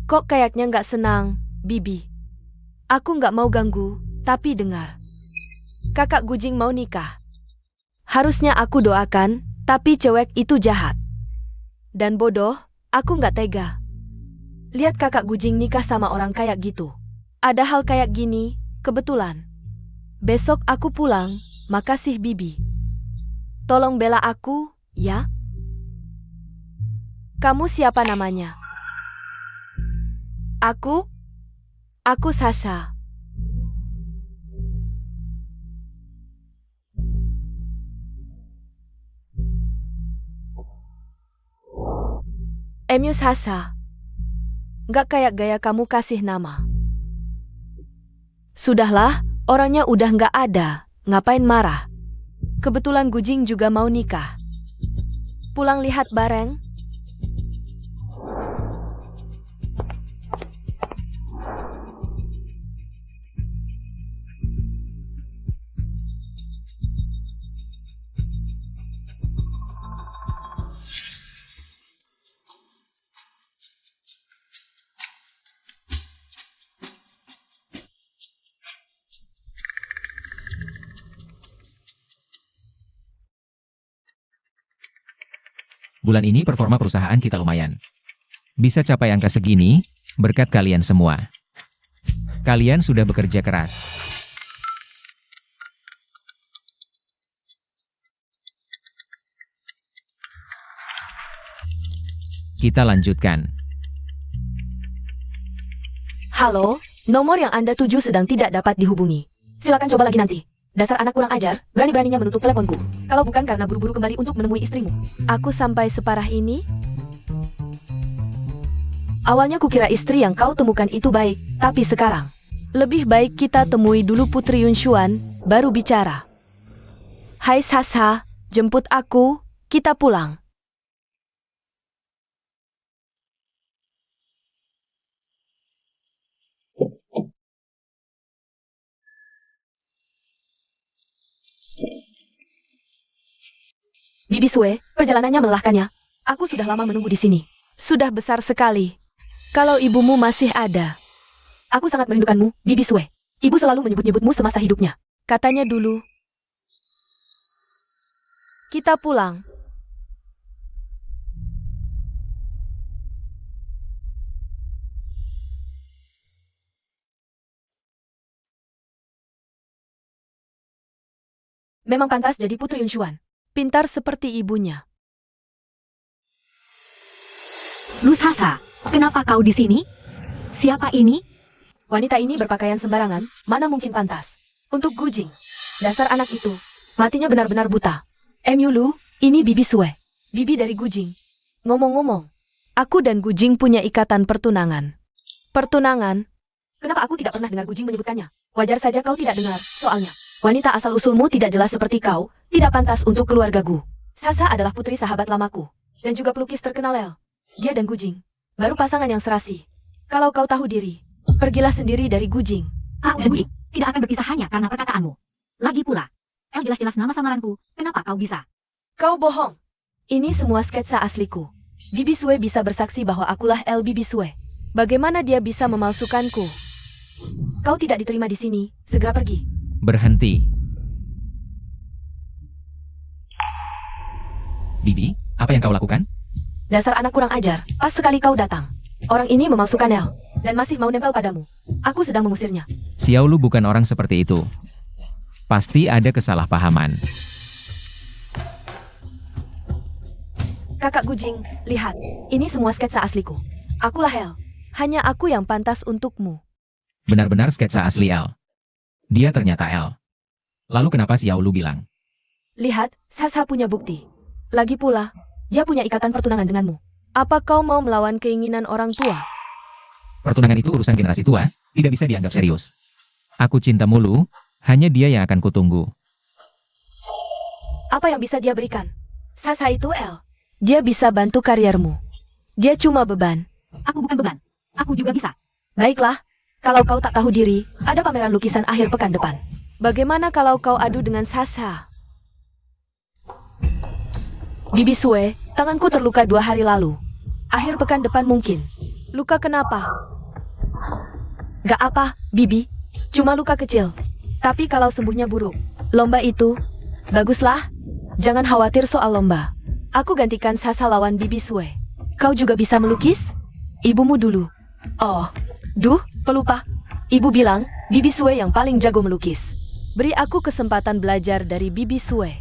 Kok kayaknya nggak senang, Bibi? Aku nggak mau ganggu, tapi dengar. Kakak Gujing mau nikah. Harusnya aku doakan, tapi cewek itu jahat. Dan bodoh, aku nggak tega. Lihat kakak Gujing nikah sama orang kayak gitu. Ada hal kayak gini, kebetulan. Besok aku pulang, makasih Bibi. Tolong bela aku, ya? Kamu siapa namanya? Aku Sasha. Emu Sasha. Nggak kayak gaya kamu kasih nama. Sudahlah, orangnya udah nggak ada. Ngapain marah? Kebetulan Gujing juga mau nikah. Pulang lihat bareng. Bulan ini performa perusahaan kita lumayan. Bisa capai angka segini, berkat kalian semua. Kalian sudah bekerja keras. Kita lanjutkan. Halo, nomor yang Anda tuju sedang tidak dapat dihubungi. Silakan coba lagi nanti. Dasar anak kurang ajar, berani-beraninya menutup teleponku. Kalau bukan karena buru-buru kembali untuk menemui istrimu. Aku sampai separah ini? Awalnya kukira istri yang kau temukan itu baik, tapi sekarang lebih baik kita temui dulu Putri Yunshuan, baru bicara. Hai Sasa, jemput aku, kita pulang. Bibi Sue, perjalanannya melelahkannya. Aku sudah lama menunggu di sini. Sudah besar sekali. Kalau ibumu masih ada. Aku sangat merindukanmu, Bibi Sue. Ibu selalu menyebut-nyebutmu semasa hidupnya. Katanya dulu. Kita pulang. Memang pantas jadi Putri Yunshuan. Pintar seperti ibunya. Lu Sasa, kenapa kau di sini? Siapa ini? Wanita ini berpakaian sembarangan, mana mungkin pantas. Untuk Gujing. Dasar anak itu. Matinya benar-benar buta. Lu, ini Bibi Sue. Bibi dari Gujing. Ngomong-ngomong, aku dan Gujing punya ikatan pertunangan. Pertunangan? Kenapa aku tidak pernah dengar Gujing menyebutkannya? Wajar saja kau tidak dengar, soalnya wanita asal-usulmu tidak jelas seperti kau, tidak pantas untuk keluargaku. Sasa adalah putri sahabat lamaku, dan juga pelukis terkenal El. Dia dan Gujing, baru pasangan yang serasi. Kalau kau tahu diri, pergilah sendiri dari Gujing. Aku dan Gujing tidak akan berpisah hanya karena perkataanmu. Lagi pula, El jelas-jelas nama samaranku, kenapa kau bisa? Kau bohong. Ini semua sketsa asliku. Bibi Sue bisa bersaksi bahwa akulah El Bibi Sue. Bagaimana dia bisa memalsukanku? Kau tidak diterima di sini, segera pergi. Berhenti. Bibi, apa yang kau lakukan? Dasar anak kurang ajar, pas sekali kau datang. Orang ini memalsukan El, dan masih mau nempel padamu. Aku sedang mengusirnya. Xiaolu bukan orang seperti itu. Pasti ada kesalahpahaman. Kakak Gujing, lihat, ini semua sketsa asliku. Akulah El. Hanya aku yang pantas untukmu. Benar-benar sketsa asli El. Dia ternyata El. Lalu kenapa Xiaolu bilang? Lihat, Sasa punya bukti. Lagi pula, dia punya ikatan pertunangan denganmu. Apa kau mau melawan keinginan orang tua? Pertunangan itu urusan generasi tua, tidak bisa dianggap serius. Aku cinta mulu, hanya dia yang akan kutunggu. Apa yang bisa dia berikan? Sasa itu El. Dia bisa bantu karirmu. Dia cuma beban. Aku bukan beban. Aku juga bisa. Baiklah, kalau kau tak tahu diri, ada pameran lukisan akhir pekan depan. Bagaimana kalau kau adu dengan Sasa? Bibi Sue, tanganku terluka 2 hari lalu. Akhir pekan depan mungkin. Luka kenapa? Gak apa, Bibi. Cuma luka kecil. Tapi kalau sembuhnya buruk, lomba itu, baguslah. Jangan khawatir soal lomba. Aku gantikan Sasa lawan Bibi Sue. Kau juga bisa melukis? Ibumu dulu. Oh, duh, pelupa. Ibu bilang, Bibi Sue yang paling jago melukis. Beri aku kesempatan belajar dari Bibi Sue.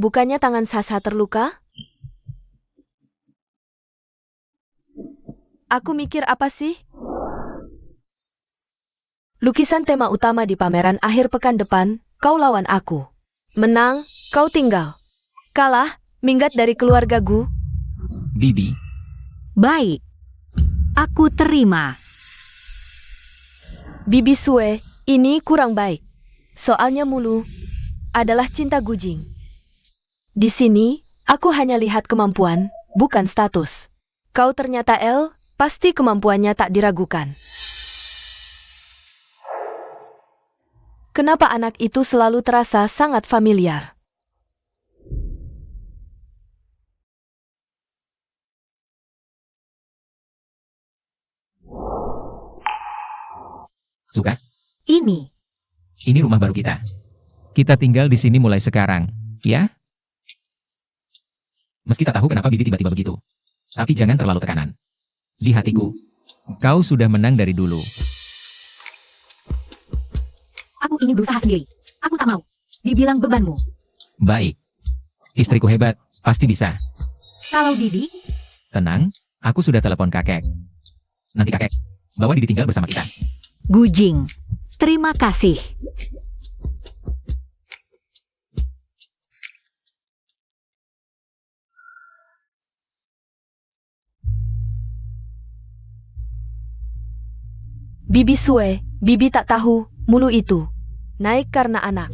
Bukannya tangan Sasa terluka? Aku mikir apa sih? Lukisan tema utama di pameran akhir pekan depan, kau lawan aku. Menang, kau tinggal. Kalah, minggat dari keluarga Gu. Bibi, Baik. Aku terima. Bibi Sue, ini kurang baik. Soalnya Mulu adalah cinta Gujing. Di sini, aku hanya lihat kemampuan, bukan status. Kau ternyata El, pasti kemampuannya tak diragukan. Kenapa anak itu selalu terasa sangat familiar? suka? Ini Ini rumah baru kita. Kita tinggal di sini mulai sekarang, ya? Meski tak tahu kenapa Bibi tiba-tiba begitu. Tapi jangan terlalu tekanan. Di hatiku, kau sudah menang dari dulu. Aku ingin berusaha sendiri. Aku tak mau dibilang bebanmu. Baik. Istriku hebat, pasti bisa. Kalau Bibi, Tenang, aku sudah telepon kakek. Nanti kakek, bawa Bibi tinggal bersama kita. Gujing. Terima kasih. Bibi Sue, Bibi tak tahu, Mulu itu naik karena anak.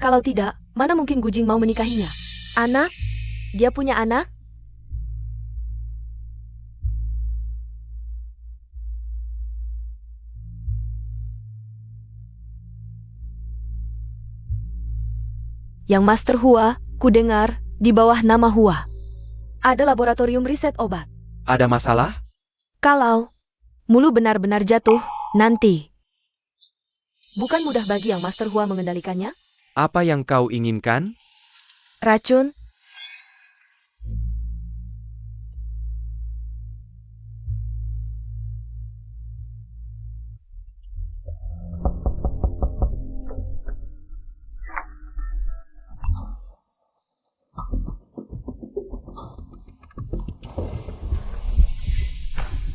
Kalau tidak, mana mungkin Gujing mau menikahinya? Anak? Dia punya anak? Yang Master Hua, ku dengar, di bawah nama Hua. Ada laboratorium riset obat. Ada masalah? Kalau Mulu benar-benar jatuh, nanti. Bukan mudah bagi yang Master Hua mengendalikannya? Apa yang kau inginkan? Racun?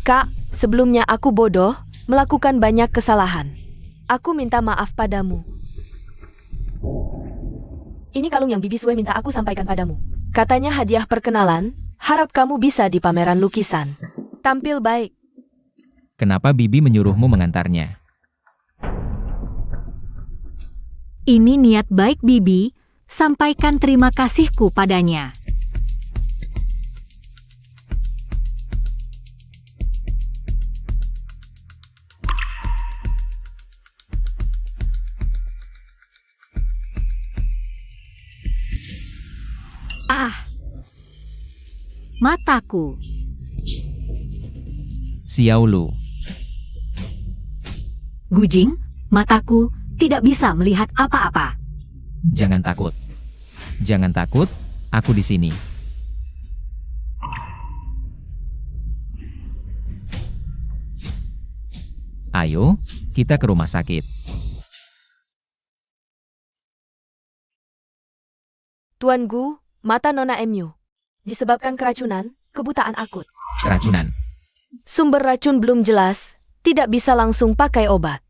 Kak, sebelumnya aku bodoh, melakukan banyak kesalahan. Aku minta maaf padamu. Ini kalung yang Bibi Sue minta aku sampaikan padamu. Katanya hadiah perkenalan, harap kamu bisa di pameran lukisan. Tampil baik. Kenapa Bibi menyuruhmu mengantarnya? Ini niat baik Bibi. Sampaikan terima kasihku padanya. Mataku. Xiaolu, Gujing, mataku tidak bisa melihat apa-apa. jangan takut. Jangan takut, aku di sini. Ayo, kita ke rumah sakit. Tuan Gu, mata Nona Mu. Disebabkan keracunan, kebutaan akut. Keracunan. Sumber racun belum jelas, tidak bisa langsung pakai obat.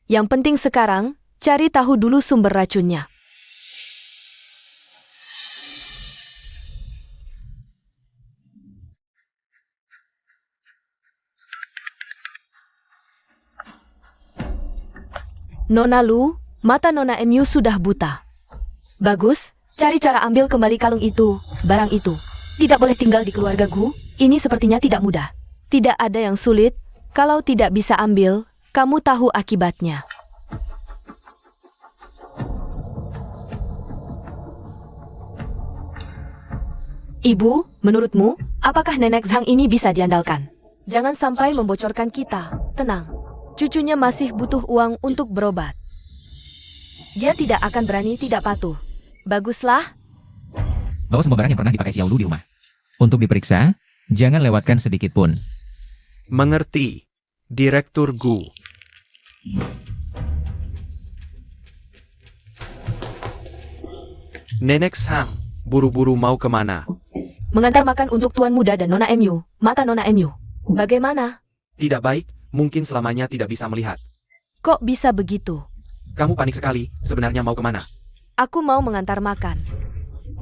Yang penting sekarang, cari tahu dulu sumber racunnya. Nona Lu, mata Nona Mu sudah buta. Bagus, cari cara ambil kembali kalung itu, barang itu. Tidak boleh tinggal di keluarga Gu, ini sepertinya tidak mudah. Tidak ada yang sulit, kalau tidak bisa ambil, kamu tahu akibatnya. Ibu, menurutmu, apakah nenek Zhang ini bisa diandalkan? Jangan sampai membocorkan kita, tenang. Cucunya masih butuh uang untuk berobat. Dia tidak akan berani tidak patuh. Baguslah. Bawa semua barang yang pernah dipakai Xiaolu di rumah. Untuk diperiksa, jangan lewatkan sedikit pun. Mengerti, Direktur Gu. Nenek Sang, buru-buru mau kemana? Mengantar makan untuk Tuan Muda dan Nona Mu, mata Nona Mu. Bagaimana? Tidak baik, mungkin selamanya tidak bisa melihat. Kok bisa begitu? Kamu panik sekali, sebenarnya mau kemana? Aku mau mengantar makan.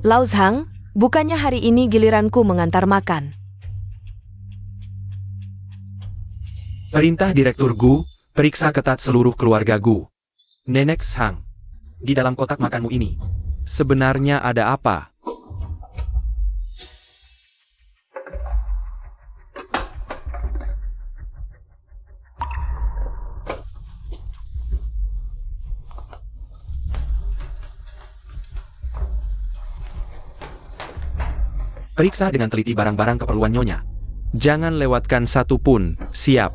Lao Zhang, bukannya hari ini giliranku mengantar makan. Perintah Direktur Gu, periksa ketat seluruh keluarga Gu. Nenek Zhang, di dalam kotak makanmu ini, sebenarnya ada apa? Periksa dengan teliti barang-barang keperluan Nyonya. Jangan lewatkan satu pun, siap.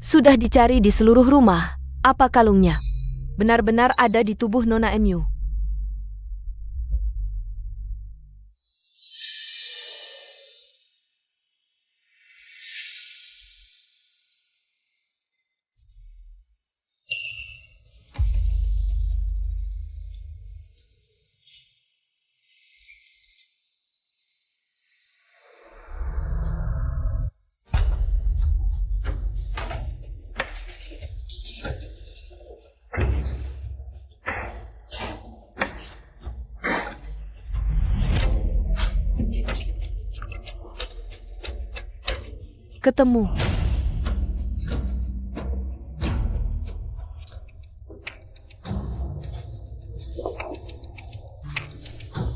Sudah dicari di seluruh rumah. Apa kalungnya? Benar-benar ada di tubuh Nona MU. Ketemu.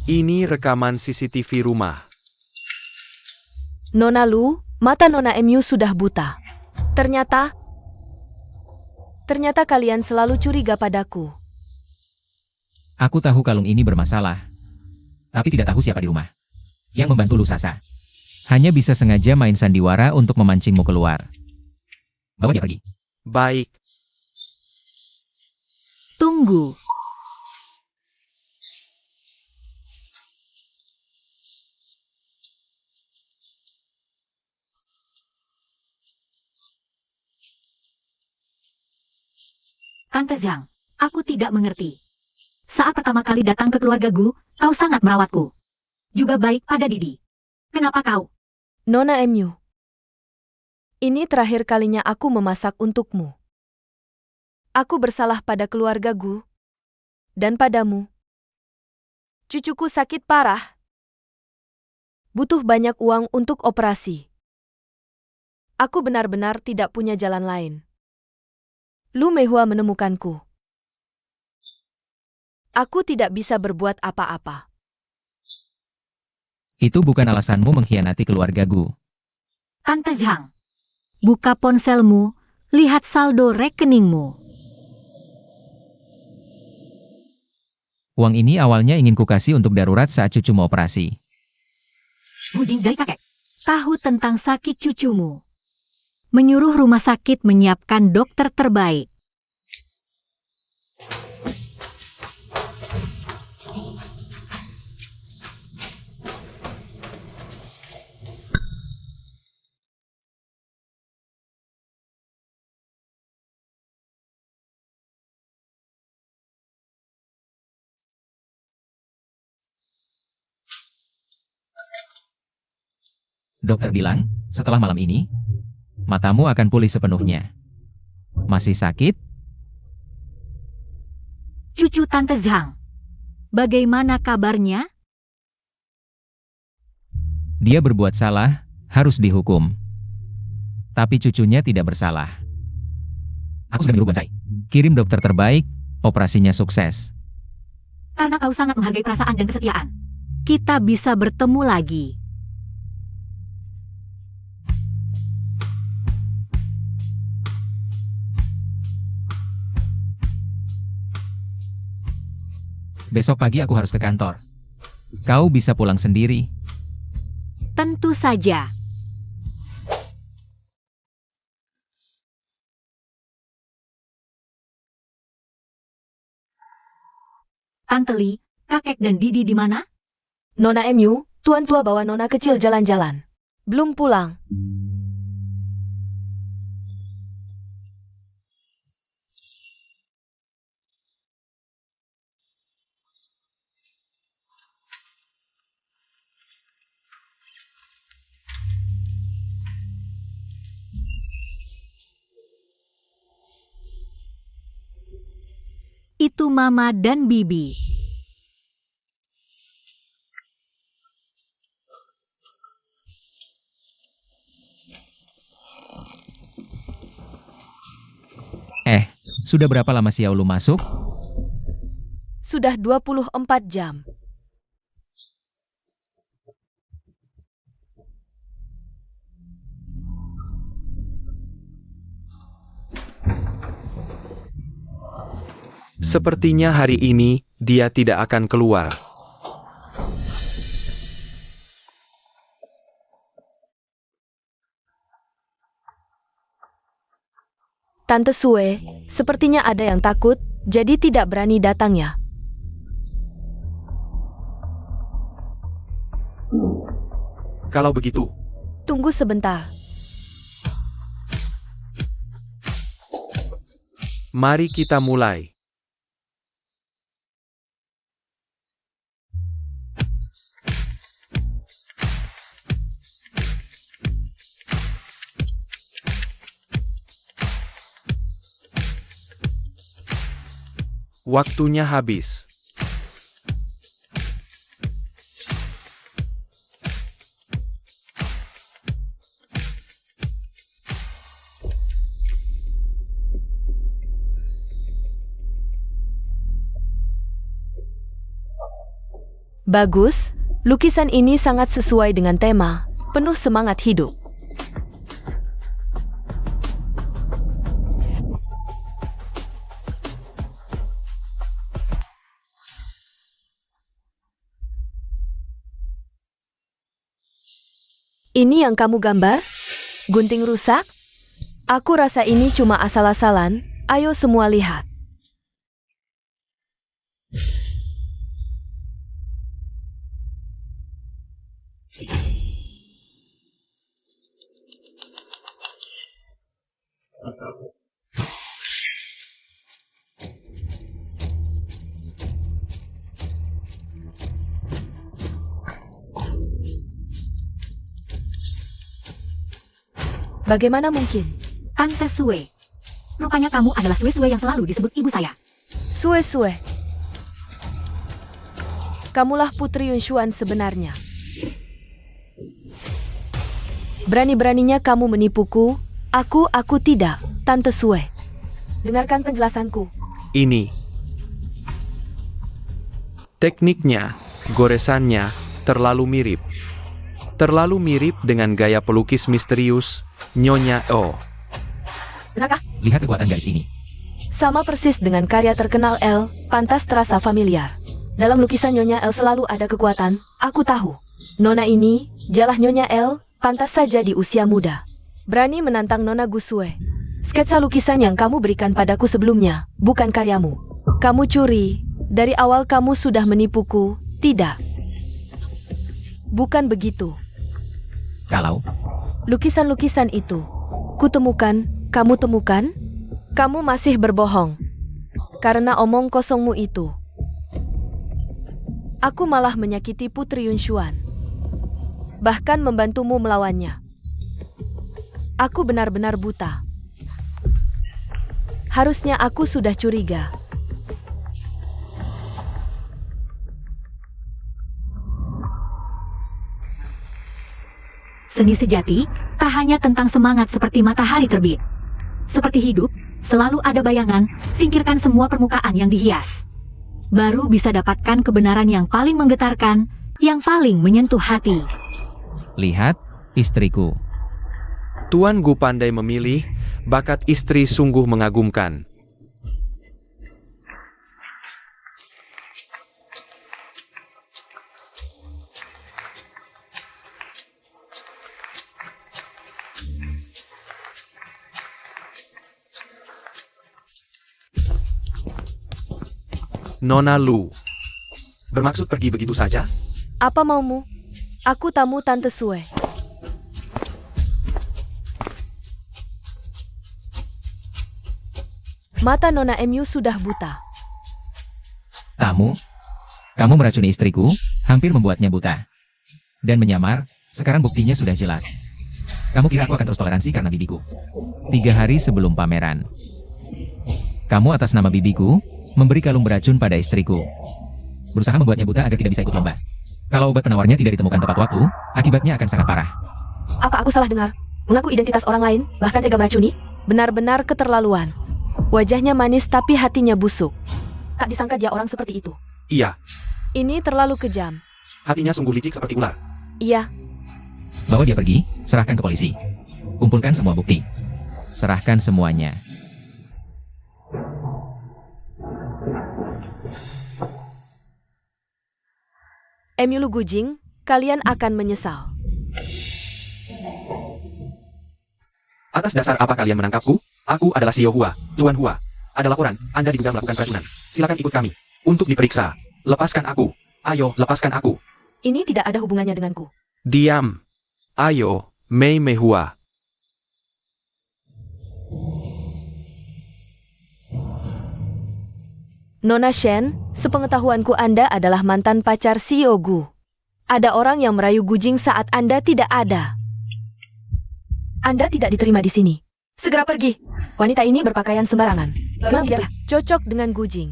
Ini rekaman CCTV rumah. Nona Lu, mata Nona MU sudah buta. Ternyata kalian selalu curiga padaku. Aku tahu kalung ini bermasalah. Tapi tidak tahu siapa di rumah. Yang membantu Lusasa. Hanya bisa sengaja main sandiwara untuk memancingmu keluar. Bawa dia pergi. Baik. Tunggu. Tante Zhang, aku tidak mengerti. Saat pertama kali datang ke keluarga Gu, kau sangat merawatku. Juga baik pada Didi. Kenapa kau? Nona MU. Ini terakhir kalinya aku memasak untukmu. Aku bersalah pada keluarga Gu. Dan padamu. Cucuku sakit parah. Butuh banyak uang untuk operasi. Aku benar-benar tidak punya jalan lain. Lu Meihua menemukanku. Aku tidak bisa berbuat apa-apa. Itu bukan alasanmu mengkhianati keluarga Gu. Tante Zhang, buka ponselmu, lihat saldo rekeningmu. Uang ini awalnya ingin kukasih untuk darurat saat cucu mau operasi. Bujing dari kakek. Tahu tentang sakit cucumu. Menyuruh rumah sakit menyiapkan dokter terbaik. Dokter bilang, setelah malam ini, matamu akan pulih sepenuhnya. Masih sakit? Cucu Tante Zhang, bagaimana kabarnya? Dia berbuat salah, harus dihukum. Tapi cucunya tidak bersalah. Aku sudah menyuruh Bonsai. Kirim dokter terbaik, operasinya sukses. Karena kau sangat menghargai perasaan dan kesetiaan. Kita bisa bertemu lagi. Besok pagi aku harus ke kantor. Kau bisa pulang sendiri. Tentu saja. Tante Li, kakek dan Didi di mana? Nona MU, tuan tua bawa nona kecil jalan-jalan. Belum pulang. itu Mama dan Bibi. Sudah berapa lama Xiaolu masuk? Sudah 24 jam. Sepertinya hari ini dia tidak akan keluar. Tante Sue, sepertinya ada yang takut, jadi tidak berani datangnya. Kalau begitu, Tunggu sebentar. mari kita mulai. Waktunya habis. Bagus, lukisan ini sangat sesuai dengan tema, penuh semangat hidup. Ini yang kamu gambar? Gunting rusak? Aku rasa ini cuma asal-asalan, ayo semua lihat. Bagaimana mungkin? Tante Sue. Rupanya kamu adalah Sue-Sue yang selalu disebut ibu saya. Sue-Sue. Kamulah Putri Yunshuan sebenarnya. Berani-beraninya kamu menipuku, aku tidak, Tante Sue. Dengarkan penjelasanku. Ini. Tekniknya, goresannya, terlalu mirip. Terlalu mirip dengan gaya pelukis misterius, Nyonya O. Benarkah? Lihat kekuatan garis ini. Sama persis dengan karya terkenal L, pantas terasa familiar. Dalam lukisan Nyonya L selalu ada kekuatan, aku tahu. Nona ini, jalah Nyonya L, pantas saja di usia muda. Berani menantang Nona Gusue. Sketsa lukisan yang kamu berikan padaku sebelumnya, bukan karyamu. Kamu curi, dari awal kamu sudah menipuku, tidak? Bukan begitu. Kalau Lukisan-lukisan itu, kutemukan, kamu temukan? Kamu masih berbohong. Karena omong kosongmu itu. Aku malah menyakiti Putri Yunshuan. Bahkan membantumu melawannya. Aku benar-benar buta. Harusnya aku sudah curiga. Seni sejati, tak hanya tentang semangat seperti matahari terbit. Seperti hidup, selalu ada bayangan, singkirkan semua permukaan yang dihias. Baru bisa dapatkan kebenaran yang paling menggetarkan, yang paling menyentuh hati. lihat, istriku. Tuan Gu pandai memilih, bakat istri sungguh mengagumkan. Nona Lu. Bermaksud pergi begitu saja? Apa maumu? Aku tamu Tante Sue. Mata Nona MU sudah buta. Tamu? Kamu meracuni istriku, hampir membuatnya buta. Dan menyamar, sekarang buktinya sudah jelas. Kamu kira aku akan terus toleransi karena bibiku? 3 hari sebelum pameran. Kamu atas nama bibiku, Memberi kalung beracun pada istriku. Berusaha membuatnya buta agar tidak bisa ikut lomba. Kalau obat penawarnya tidak ditemukan tepat waktu, akibatnya akan sangat parah. Apa aku salah dengar? Mengaku identitas orang lain, bahkan tega meracuni? Benar-benar keterlaluan. Wajahnya manis tapi hatinya busuk. Tak disangka dia orang seperti itu. Iya, Ini terlalu kejam. hatinya sungguh licik seperti ular. Iya, Bawa dia pergi, serahkan ke polisi. Kumpulkan semua bukti. Serahkan semuanya. Emilu Gujing, kalian akan menyesal. Atas dasar apa kalian menangkapku? Aku adalah Xiao Hua, Tuan Hua. Ada laporan, Anda diduga melakukan keracunan. Silakan ikut kami untuk diperiksa. Lepaskan aku. Ayo, lepaskan aku. Ini tidak ada hubungannya denganku. Diam. Ayo, Mei Mei Hua. Nona Shen, sepengetahuanku Anda adalah mantan pacar Xiao Gu. Ada orang yang merayu Gujing saat Anda tidak ada. Anda tidak diterima di sini. Segera pergi. Wanita ini berpakaian sembarangan. Biarlah. Cocok dengan Gujing.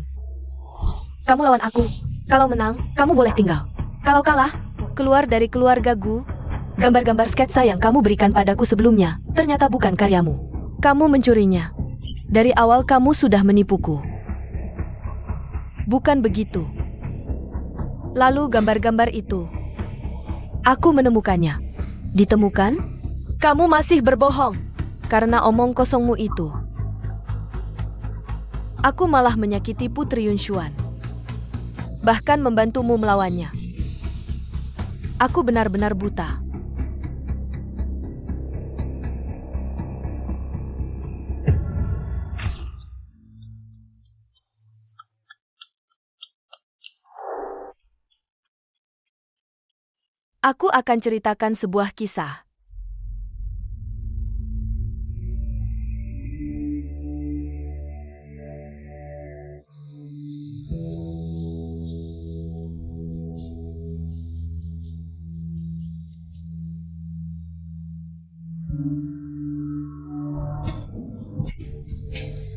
Kamu lawan aku. Kalau menang, kamu boleh tinggal. Kalau kalah, Keluar dari keluarga Gu, gambar-gambar sketsa yang kamu berikan padaku sebelumnya ternyata bukan karyamu. kamu mencurinya. Dari awal kamu sudah menipuku. Bukan begitu. Lalu gambar-gambar itu. Aku menemukannya. Ditemukan? Kamu masih berbohong. Karena omong kosongmu itu. Aku malah menyakiti Putri Yunshuan. Bahkan membantumu melawannya. Aku benar-benar buta. Aku akan ceritakan sebuah kisah.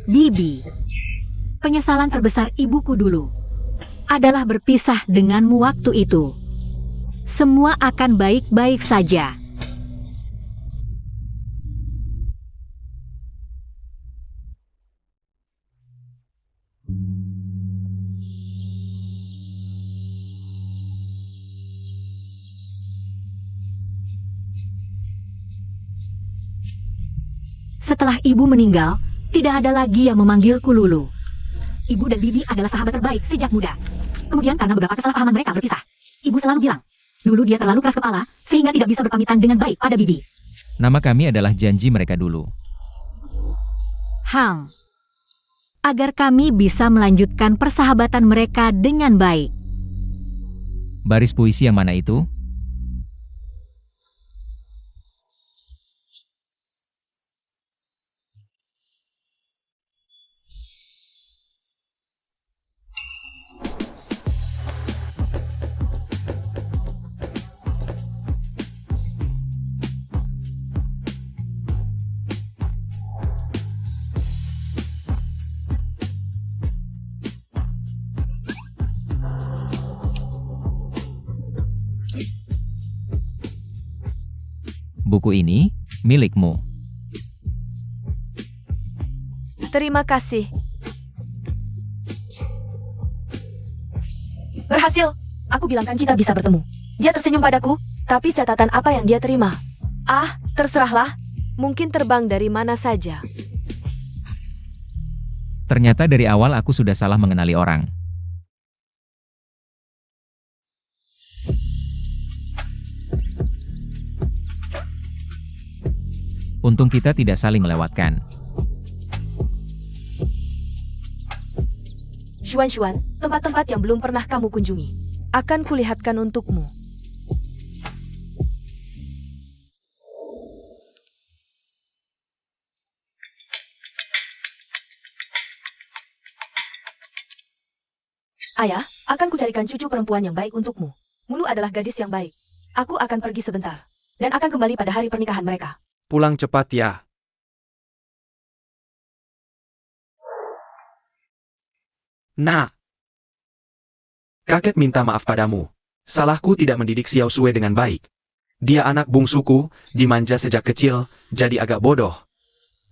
Bibi. Penyesalan terbesar ibuku dulu adalah berpisah denganmu waktu itu. Semua akan baik-baik saja. Setelah ibu meninggal, tidak ada lagi yang memanggilku Lulu. Ibu dan Bibi adalah sahabat terbaik sejak muda. Kemudian karena beberapa kesalahpahaman mereka berpisah. Ibu selalu bilang, dulu dia terlalu keras kepala, sehingga tidak bisa berpamitan dengan baik pada Bibi. Nama kami adalah janji mereka dulu. Hang. Agar kami bisa melanjutkan persahabatan mereka dengan baik. Baris puisi yang mana itu? Buku ini milikmu. Terima kasih. Berhasil. Aku bilangkan kita bisa bertemu. Dia tersenyum padaku, tapi catatan apa yang dia terima? Ah, terserahlah. Mungkin terbang dari mana saja. Ternyata dari awal aku sudah salah mengenali orang. Untung kita tidak saling melewatkan. Xuan, tempat-tempat yang belum pernah kamu kunjungi. Akan kulihatkan untukmu. Ayah, akan kucarikan cucu perempuan yang baik untukmu. Mulu adalah gadis yang baik. Aku akan pergi sebentar. Dan akan kembali pada hari pernikahan mereka. Pulang cepat ya. Nak. Kakek minta maaf padamu. Salahku tidak mendidik Xiao Sui dengan baik. Dia anak bungsuku, dimanja sejak kecil, jadi agak bodoh.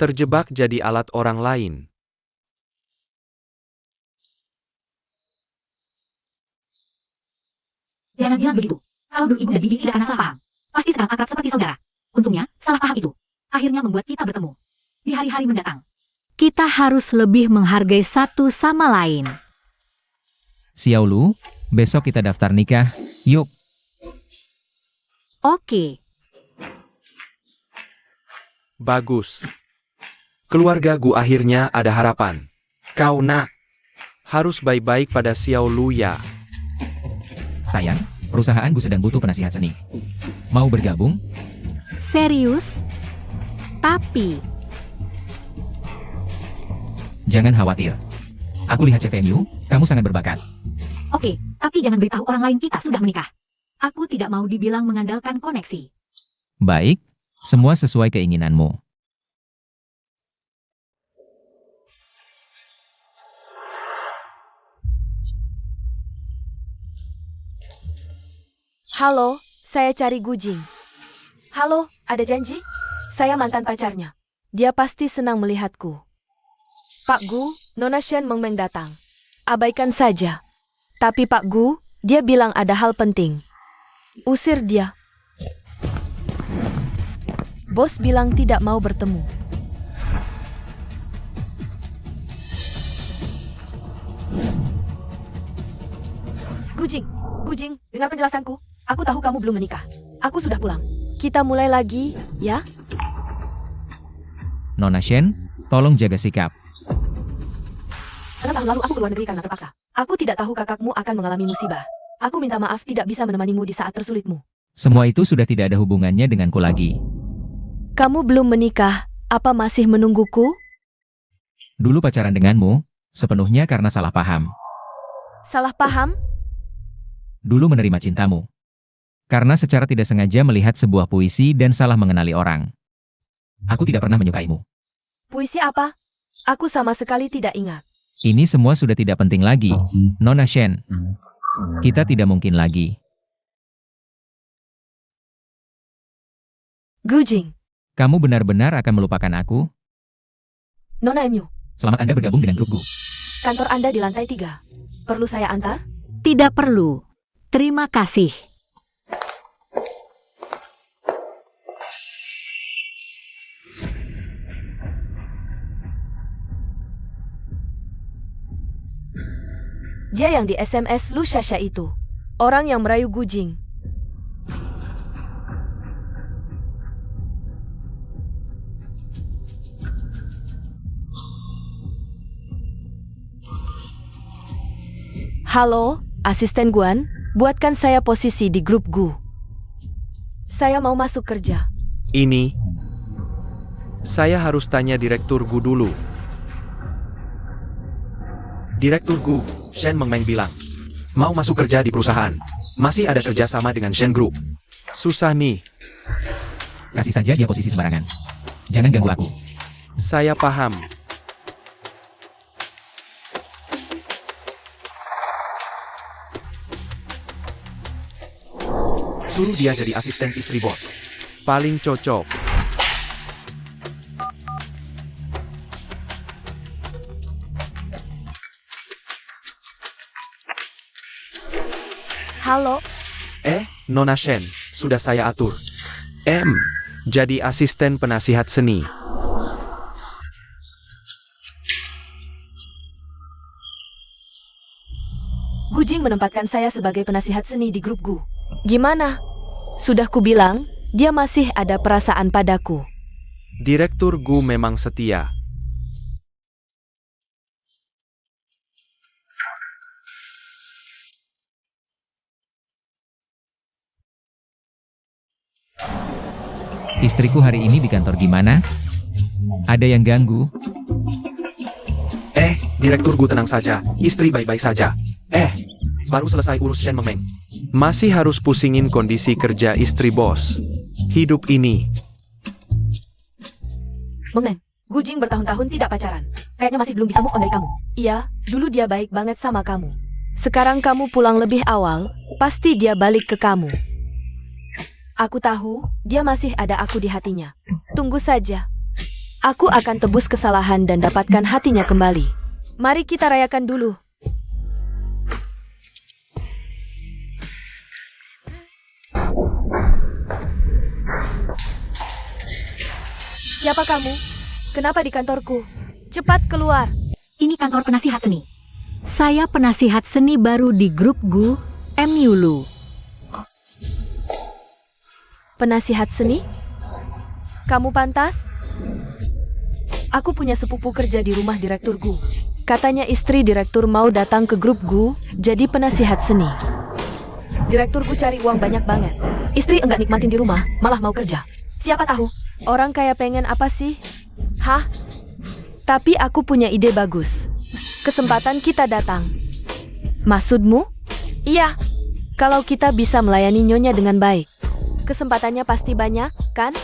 Terjebak jadi alat orang lain. Jangan bilang begitu. Kalau dulu ibu dan bibi tidak akan salah paham. Pasti sekarang akrab seperti saudara. Untungnya, salah paham itu akhirnya membuat kita bertemu. Di hari-hari mendatang, kita harus lebih menghargai satu sama lain. Xiao Lu, besok kita daftar nikah. Yuk. Oke. Bagus. Keluarga Gu akhirnya ada harapan. Kau nak. Harus baik-baik pada Xiao Lu ya. Sayang, perusahaan Gu sedang butuh penasihat seni. Mau bergabung? Serius? Tapi, Jangan khawatir. Aku lihat CVMU, kamu sangat berbakat. oke, tapi jangan beritahu orang lain kita sudah menikah. Aku tidak mau dibilang mengandalkan koneksi. Baik, semua sesuai keinginanmu. Halo, saya cari Gujing. Halo, ada janji? Saya mantan pacarnya. Dia pasti senang melihatku. Pak Gu, Nona Shen Mengmeng datang. Abaikan saja. Tapi Pak Gu, dia bilang ada hal penting. Usir dia. Bos bilang tidak mau bertemu. Gujing, dengar penjelasanku. Aku tahu kamu belum menikah. Aku sudah pulang. Kita mulai lagi, ya? Nona Shen, tolong jaga sikap. 6 tahun lalu aku keluar negeri karena terpaksa. Aku tidak tahu kakakmu akan mengalami musibah. Aku minta maaf tidak bisa menemanimu di saat tersulitmu. Semua itu sudah tidak ada hubungannya denganku lagi. Kamu belum menikah, apa masih menungguku? Dulu pacaran denganmu, sepenuhnya karena salah paham. Salah paham? Dulu menerima cintamu. Karena secara tidak sengaja melihat sebuah puisi dan salah mengenali orang. Aku tidak pernah menyukaimu. Puisi apa? Aku sama sekali tidak ingat. Ini semua sudah tidak penting lagi, Nona Shen. Kita tidak mungkin lagi. Gujing, Kamu benar-benar akan melupakan aku? Nona Emu, Selamat Anda bergabung dengan grupku. kantor Anda di lantai 3. Perlu saya antar? Tidak perlu. Terima kasih. Dia yang di SMS Lu Shasha itu. Orang yang merayu Gujing. Halo, asisten Guan, buatkan saya posisi di grup Gu. Saya mau masuk kerja. Ini. Saya harus tanya Direktur Gu dulu. Direktur Gu, Shen Mengmeng bilang. Mau masuk kerja di perusahaan. Masih ada kerja sama dengan Shen Group. Susah nih. Kasih saja dia posisi sembarangan. Jangan ganggu aku. Saya paham. Suruh dia jadi asisten istri bos. Paling cocok. Halo, Nona Shen, sudah saya atur. Jadi asisten penasihat seni. Gujing menempatkan saya sebagai penasihat seni di grup Gu. Gimana? Sudah kubilang, dia masih ada perasaan padaku. Direktur Gu memang setia. Istriku hari ini di kantor gimana? Ada yang ganggu? Direktur Gu tenang saja, istri baik-baik saja. Baru selesai urus Shen Mengmeng. Masih harus pusingin kondisi kerja istri bos. Hidup ini. Mengmeng, Gujing bertahun-tahun tidak pacaran. Kayaknya masih belum bisa move on dari kamu. Iya, dulu dia baik banget sama kamu. Sekarang kamu pulang lebih awal, pasti dia balik ke kamu. Aku tahu, dia masih ada aku di hatinya. Tunggu saja. Aku akan tebus kesalahan dan dapatkan hatinya kembali. Mari kita rayakan dulu. Siapa kamu? Kenapa di kantorku? Cepat keluar. Ini kantor penasihat seni. Saya penasihat seni baru di grup Gu, Myulu. Penasihat seni? Kamu pantas? Aku punya sepupu kerja di rumah direktur Gu. Katanya istri direktur mau datang ke grup Gu, jadi penasihat seni. Direktur Gu cari uang banyak banget. Istri enggak nikmatin di rumah, malah mau kerja. Siapa tahu, orang kaya pengen apa sih? Hah? Tapi aku punya ide bagus. Kesempatan kita datang. Maksudmu? Iya. Kalau kita bisa melayani Nyonya dengan baik. Kesempatannya pasti banyak, kan?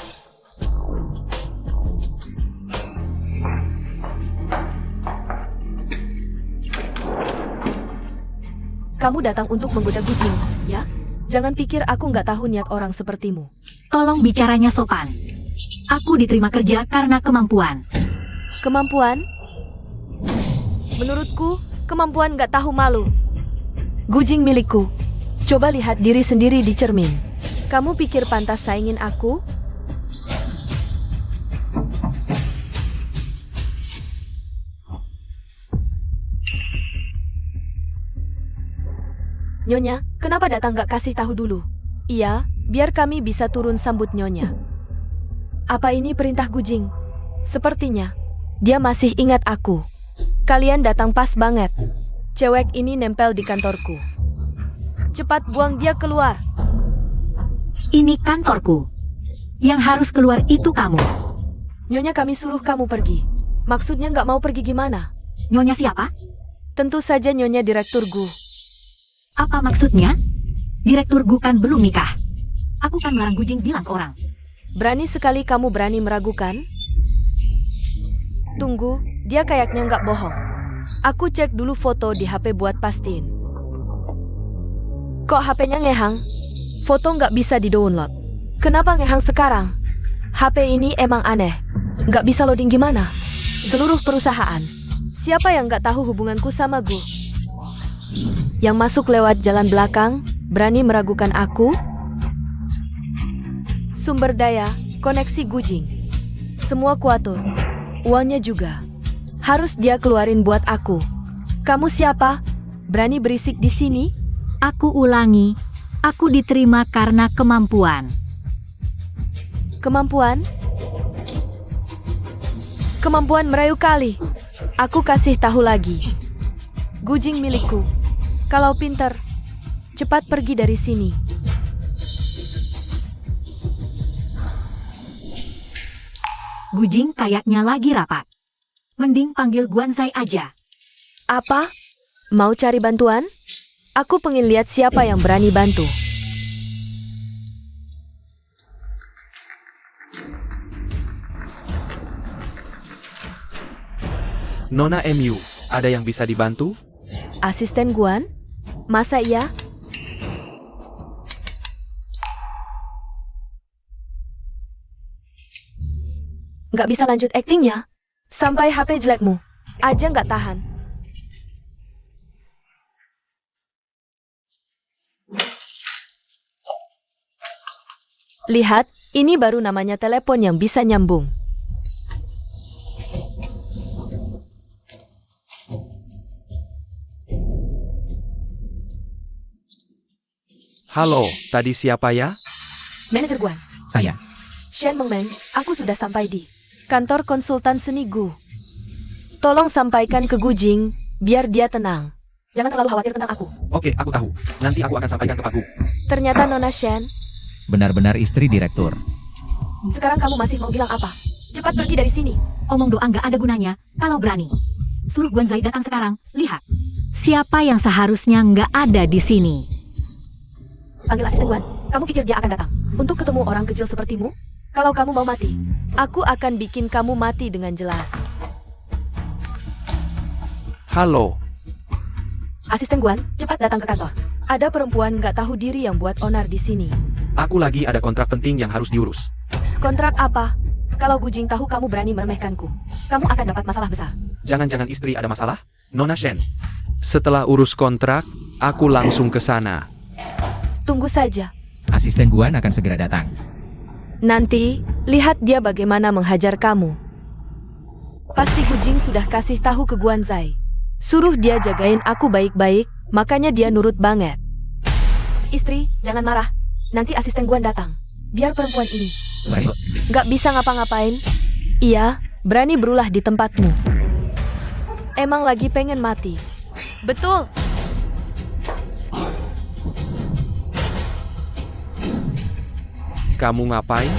Kamu datang untuk menggoda Gujing, ya? Jangan pikir aku nggak tahu niat orang sepertimu. Tolong bicaranya sopan. Aku diterima kerja karena kemampuan. Kemampuan? Menurutku, kemampuan nggak tahu malu. Gujing milikku. Coba lihat diri sendiri di cermin. Kamu pikir pantas saingin aku? Nyonya, kenapa datang gak kasih tahu dulu? Iya, biar kami bisa turun sambut Nyonya. Apa ini perintah Gujing? Sepertinya, dia masih ingat aku. Kalian datang pas banget. Cewek ini nempel di kantorku. Cepat buang dia keluar. Ini kantorku. Yang harus keluar itu kamu. Nyonya kami suruh kamu pergi. Maksudnya nggak mau pergi gimana? Nyonya siapa? Tentu saja Nyonya Direktur Gu. Apa maksudnya? Direktur Gu kan belum nikah. Aku kan melarang Gujing bilang ke orang. Berani sekali kamu berani meragukan? Tunggu, dia kayaknya nggak bohong. Aku cek dulu foto di HP buat pastiin. Kok HP-nya ngehang? Foto nggak bisa di-download. Kenapa ngehang sekarang? HP ini emang aneh. Nggak bisa loading gimana? Seluruh perusahaan. Siapa yang nggak tahu hubunganku sama Gu? Yang masuk lewat jalan belakang, berani meragukan aku? Sumber daya, koneksi Gujing. Semua kuatur. Uangnya juga. Harus dia keluarin buat aku. Kamu siapa? Berani berisik di sini? Aku ulangi. Aku diterima karena kemampuan. Kemampuan? Kemampuan merayu kali. Aku kasih tahu lagi. Gujing milikku. Kalau pinter, cepat pergi dari sini. Gujing kayaknya lagi rapat. Mending panggil Guanzai aja. Apa? Mau cari bantuan? Aku pengen lihat siapa yang berani bantu. Nona MU, ada yang bisa dibantu? Asisten Guan? Masa iya? Nggak bisa lanjut aktingnya? Sampai HP jelekmu aja nggak tahan. Lihat, ini baru namanya telepon yang bisa nyambung. Halo, tadi siapa ya? Manajer Guan, Saya. Shen Mengmeng, aku sudah sampai di kantor konsultan seni Gu. Tolong sampaikan ke Gujing, biar dia tenang. Jangan terlalu khawatir tentang aku. Oke, aku tahu. Nanti aku akan sampaikan ke Pak Gu. Ternyata Nona Shen, Benar-benar istri direktur. sekarang kamu masih mau bilang apa? Cepat pergi dari sini. Omong doa nggak ada gunanya kalau berani. Suruh Guanzai datang sekarang. Lihat. Siapa yang seharusnya nggak ada di sini? Panggil asisten Guan. Kamu pikir dia akan datang untuk ketemu orang kecil sepertimu? Kalau kamu mau mati, aku akan bikin kamu mati dengan jelas. Halo, Asisten Guan, cepat datang ke kantor. Ada perempuan nggak tahu diri yang buat onar di sini. aku lagi ada kontrak penting yang harus diurus. Kontrak apa? Kalau Gujing tahu kamu berani meremehkanku, kamu akan dapat masalah besar. Jangan-jangan istri ada masalah? Nona Shen. Setelah urus kontrak, aku langsung ke sana. Tunggu saja. Asisten Guan akan segera datang. Nanti, lihat dia bagaimana menghajar kamu. Pasti Gujing sudah kasih tahu ke Guanzai. Suruh dia jagain aku baik-baik, makanya dia nurut banget. Istri, jangan marah. Nanti asisten Guan datang. Biar perempuan ini Baik. nggak bisa ngapa-ngapain. Iya, berani berulah di tempatmu. Emang lagi pengen mati. Betul. Kamu ngapain?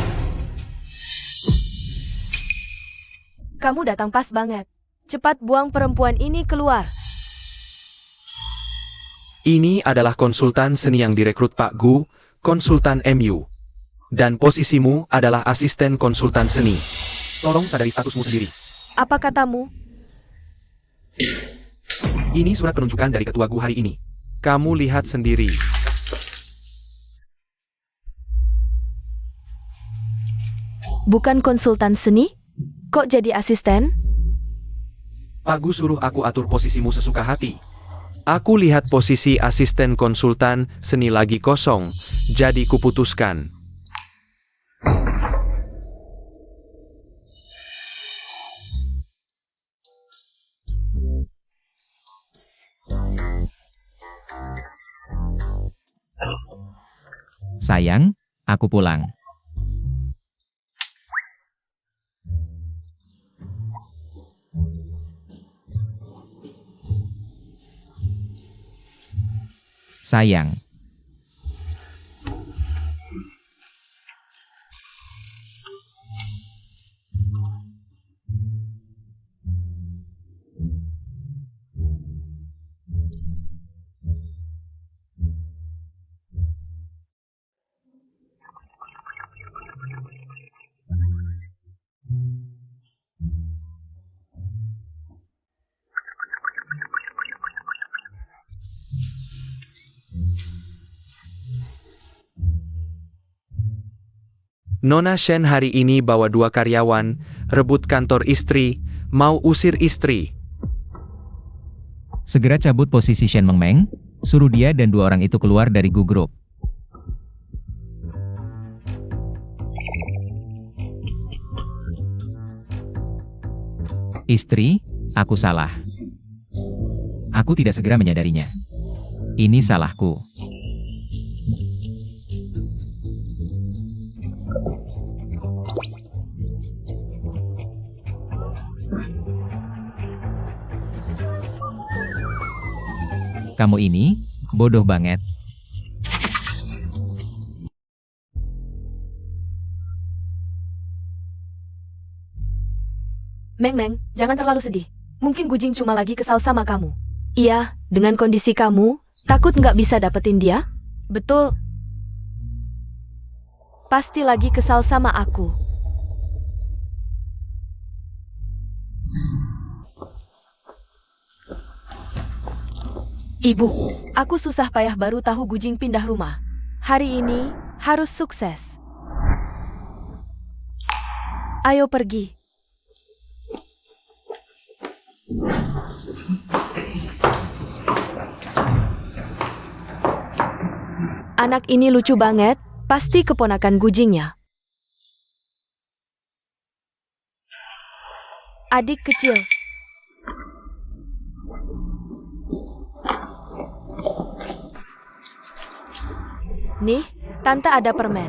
Kamu datang pas banget. Cepat buang perempuan ini keluar. Ini adalah konsultan seni yang direkrut Pak Gu, konsultan MU. Dan posisimu adalah asisten konsultan seni. Tolong sadari statusmu sendiri. Apa katamu? Ini surat penunjukan dari ketua Gu hari ini. Kamu lihat sendiri. Bukan konsultan seni? Kok jadi asisten? Pak Gu suruh aku atur posisimu sesuka hati. Aku lihat posisi asisten konsultan seni lagi kosong, jadi kuputuskan. Sayang, aku pulang. Sayang. Nona Shen hari ini bawa 2 karyawan, rebut kantor istri, mau usir istri. Segera cabut posisi Shen Mengmeng, suruh dia dan 2 orang itu keluar dari Gu Group. Istri, aku salah. Aku tidak segera menyadarinya. Ini salahku. Kamu ini bodoh banget. Meng, jangan terlalu sedih. Mungkin Gujing cuma lagi kesal sama kamu. Iya, dengan kondisi kamu, takut nggak bisa dapetin dia? Betul. Pasti lagi kesal sama aku. Ibu, aku susah payah baru tahu Gujing pindah rumah. Hari ini, harus sukses. Ayo pergi. Anak ini lucu banget, pasti keponakan Gujingnya. Adik kecil. Nih, Tante ada permen.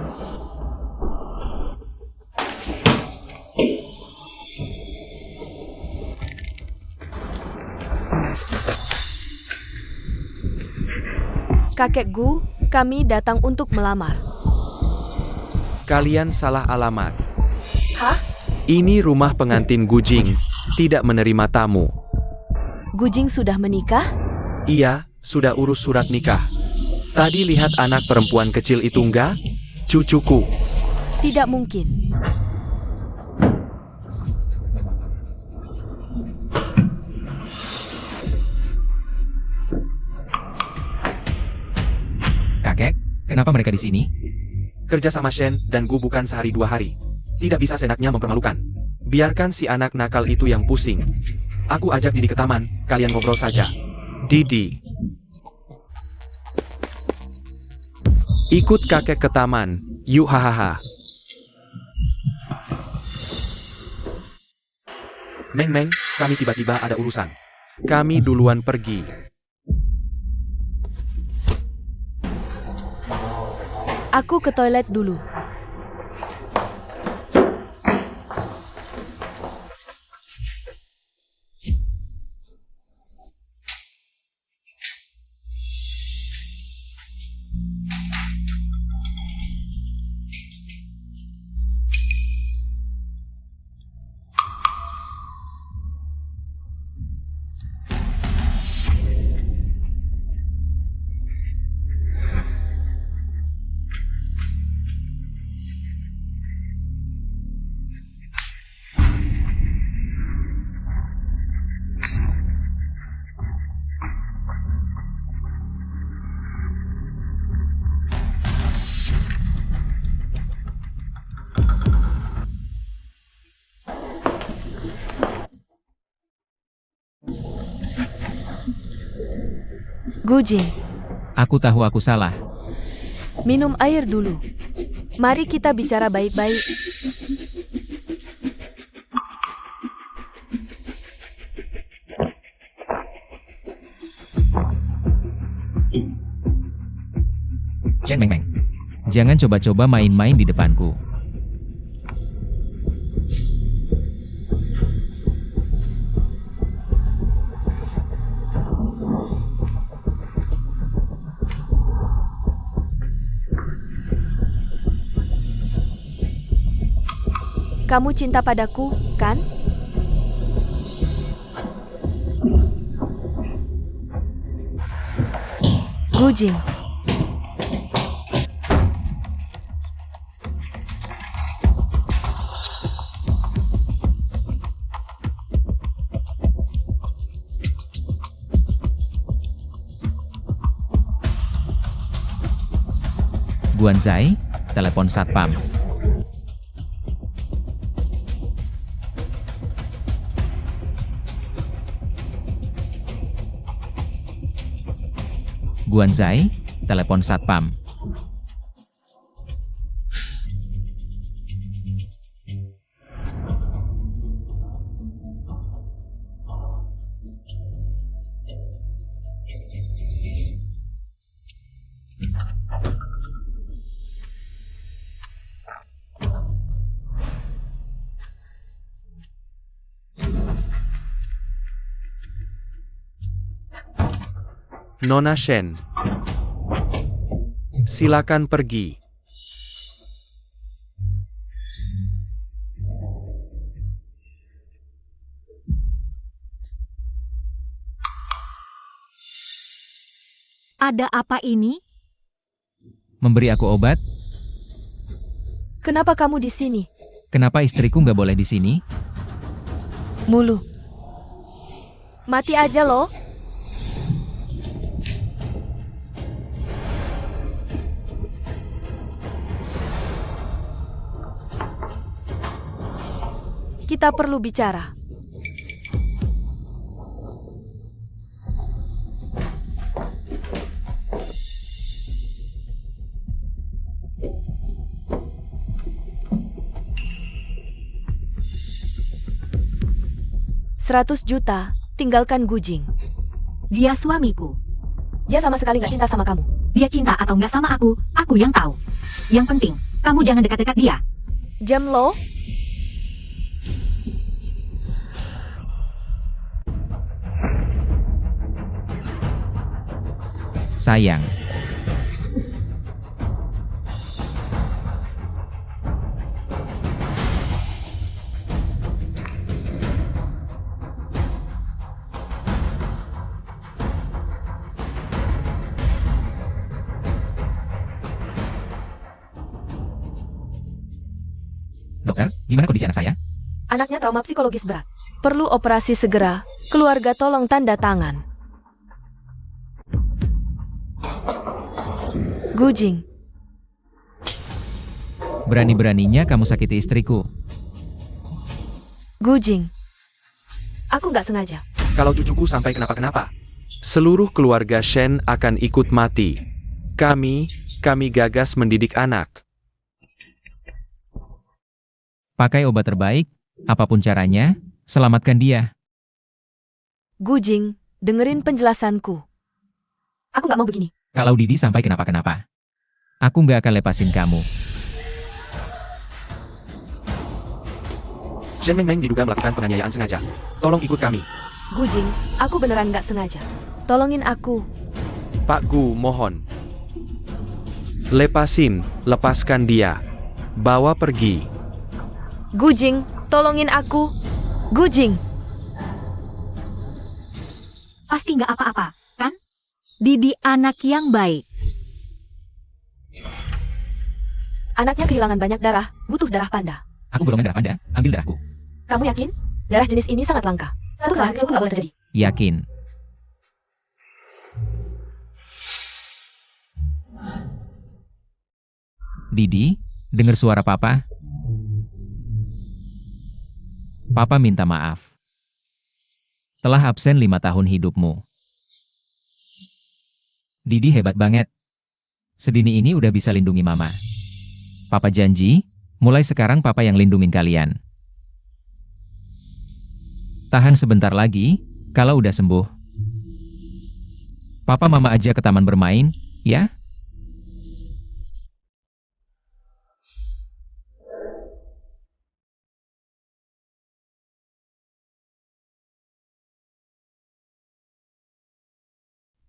Kakek Gu, kami datang untuk melamar. Kalian salah alamat. Hah? Ini rumah pengantin Gujing, tidak menerima tamu. Gujing sudah menikah? Iya, sudah urus surat nikah. Tadi lihat anak perempuan kecil itu enggak? Cucuku. Tidak mungkin. Kakek, kenapa mereka di sini? Kerja sama Shen dan Gu bukan sehari 2 hari. Tidak bisa seenaknya mempermalukan. Biarkan si anak nakal itu yang pusing. Aku ajak Didi ke taman, kalian ngobrol saja. Didi. Ikut kakek ke taman, yuk hahaha. Meng, kami tiba-tiba ada urusan. Kami duluan pergi. Aku ke toilet dulu. Gujing, Aku tahu aku salah. minum air dulu. Mari kita bicara baik-baik. Shen Meng. Jangan coba-coba main-main di depanku. Kamu cinta padaku, kan? Gujing. Guanzai, telepon satpam. Guanzai, telepon satpam. Nona Shen. Silakan pergi. Ada apa ini? Memberi aku obat? Kenapa kamu di sini? Kenapa istriku nggak boleh di sini? Mulu. Mati aja loh. Kita perlu bicara. $100 juta, tinggalkan Gujing. Dia suamiku. Dia sama sekali nggak cinta sama kamu. Dia cinta atau nggak sama aku yang tahu. Yang penting, kamu jangan dekat-dekat dia. Jam lo? Sayang. Dokter, gimana kondisi anak saya? Anaknya trauma psikologis berat. Perlu operasi segera. Keluarga tolong tanda tangan. Gujing. Berani-beraninya kamu sakiti istriku. Gujing. Aku nggak sengaja. Kalau cucuku sampai kenapa-kenapa, seluruh keluarga Shen akan ikut mati. Kami gagas mendidik anak. Pakai obat terbaik, apapun caranya, selamatkan dia. Gujing, dengerin penjelasanku. Aku nggak mau begini. Kalau Didi sampai kenapa-kenapa, aku nggak akan lepasin kamu. Shen Meng Meng diduga melakukan penganiayaan sengaja. Tolong ikut kami. Gujing, aku beneran nggak sengaja. Tolongin aku. Pak Gu, mohon. Lepaskan dia. Bawa pergi. Gujing, tolongin aku. Gujing. Pasti nggak apa-apa, kan? Didi anak yang baik. Anaknya kehilangan banyak darah, butuh darah panda. Aku golongan darah panda, ambil darahku. Kamu yakin? Darah jenis ini sangat langka. Satu kesalahan kecil pun nggak boleh terjadi. Yakin. Didi, dengar suara papa? Papa minta maaf. Telah absen 5 tahun hidupmu. Didi hebat banget. Sedini ini udah bisa lindungi mama. Papa janji, mulai sekarang papa yang lindungin kalian. Tahan sebentar lagi, kalau udah sembuh. Papa mama aja ke taman bermain, ya?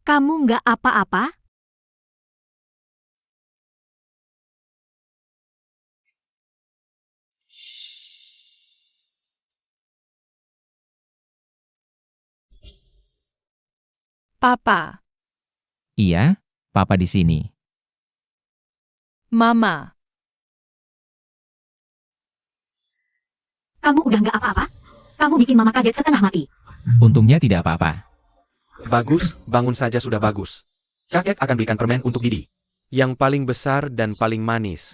Kamu nggak apa-apa? Papa, Iya, papa di sini. Mama, Kamu udah nggak apa-apa? Kamu bikin mama kaget setengah mati. Untungnya tidak apa-apa. Bagus, bangun saja sudah bagus. Kakek akan belikan permen untuk Didi. Yang paling besar dan paling manis.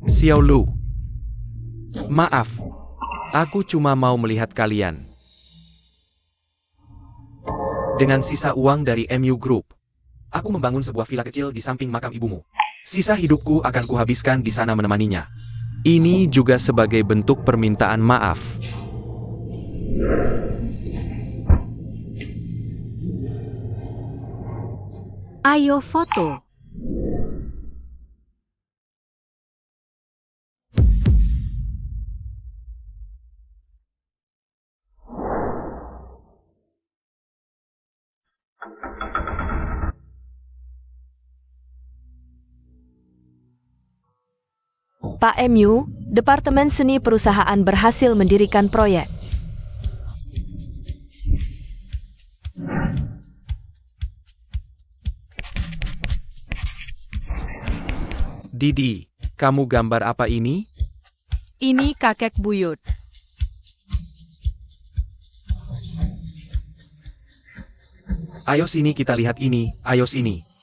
Xiao Lu. Maaf, aku cuma mau melihat kalian. Dengan sisa uang dari MU Group, aku membangun sebuah villa kecil di samping makam ibumu. Sisa hidupku akan kuhabiskan di sana menemaninya. Ini juga sebagai bentuk permintaan maaf. Ayo foto. Pak MU, Departemen Seni Perusahaan berhasil mendirikan proyek. Didi, kamu gambar apa ini? ini kakek buyut. Ayo sini kita lihat ini, ayo sini.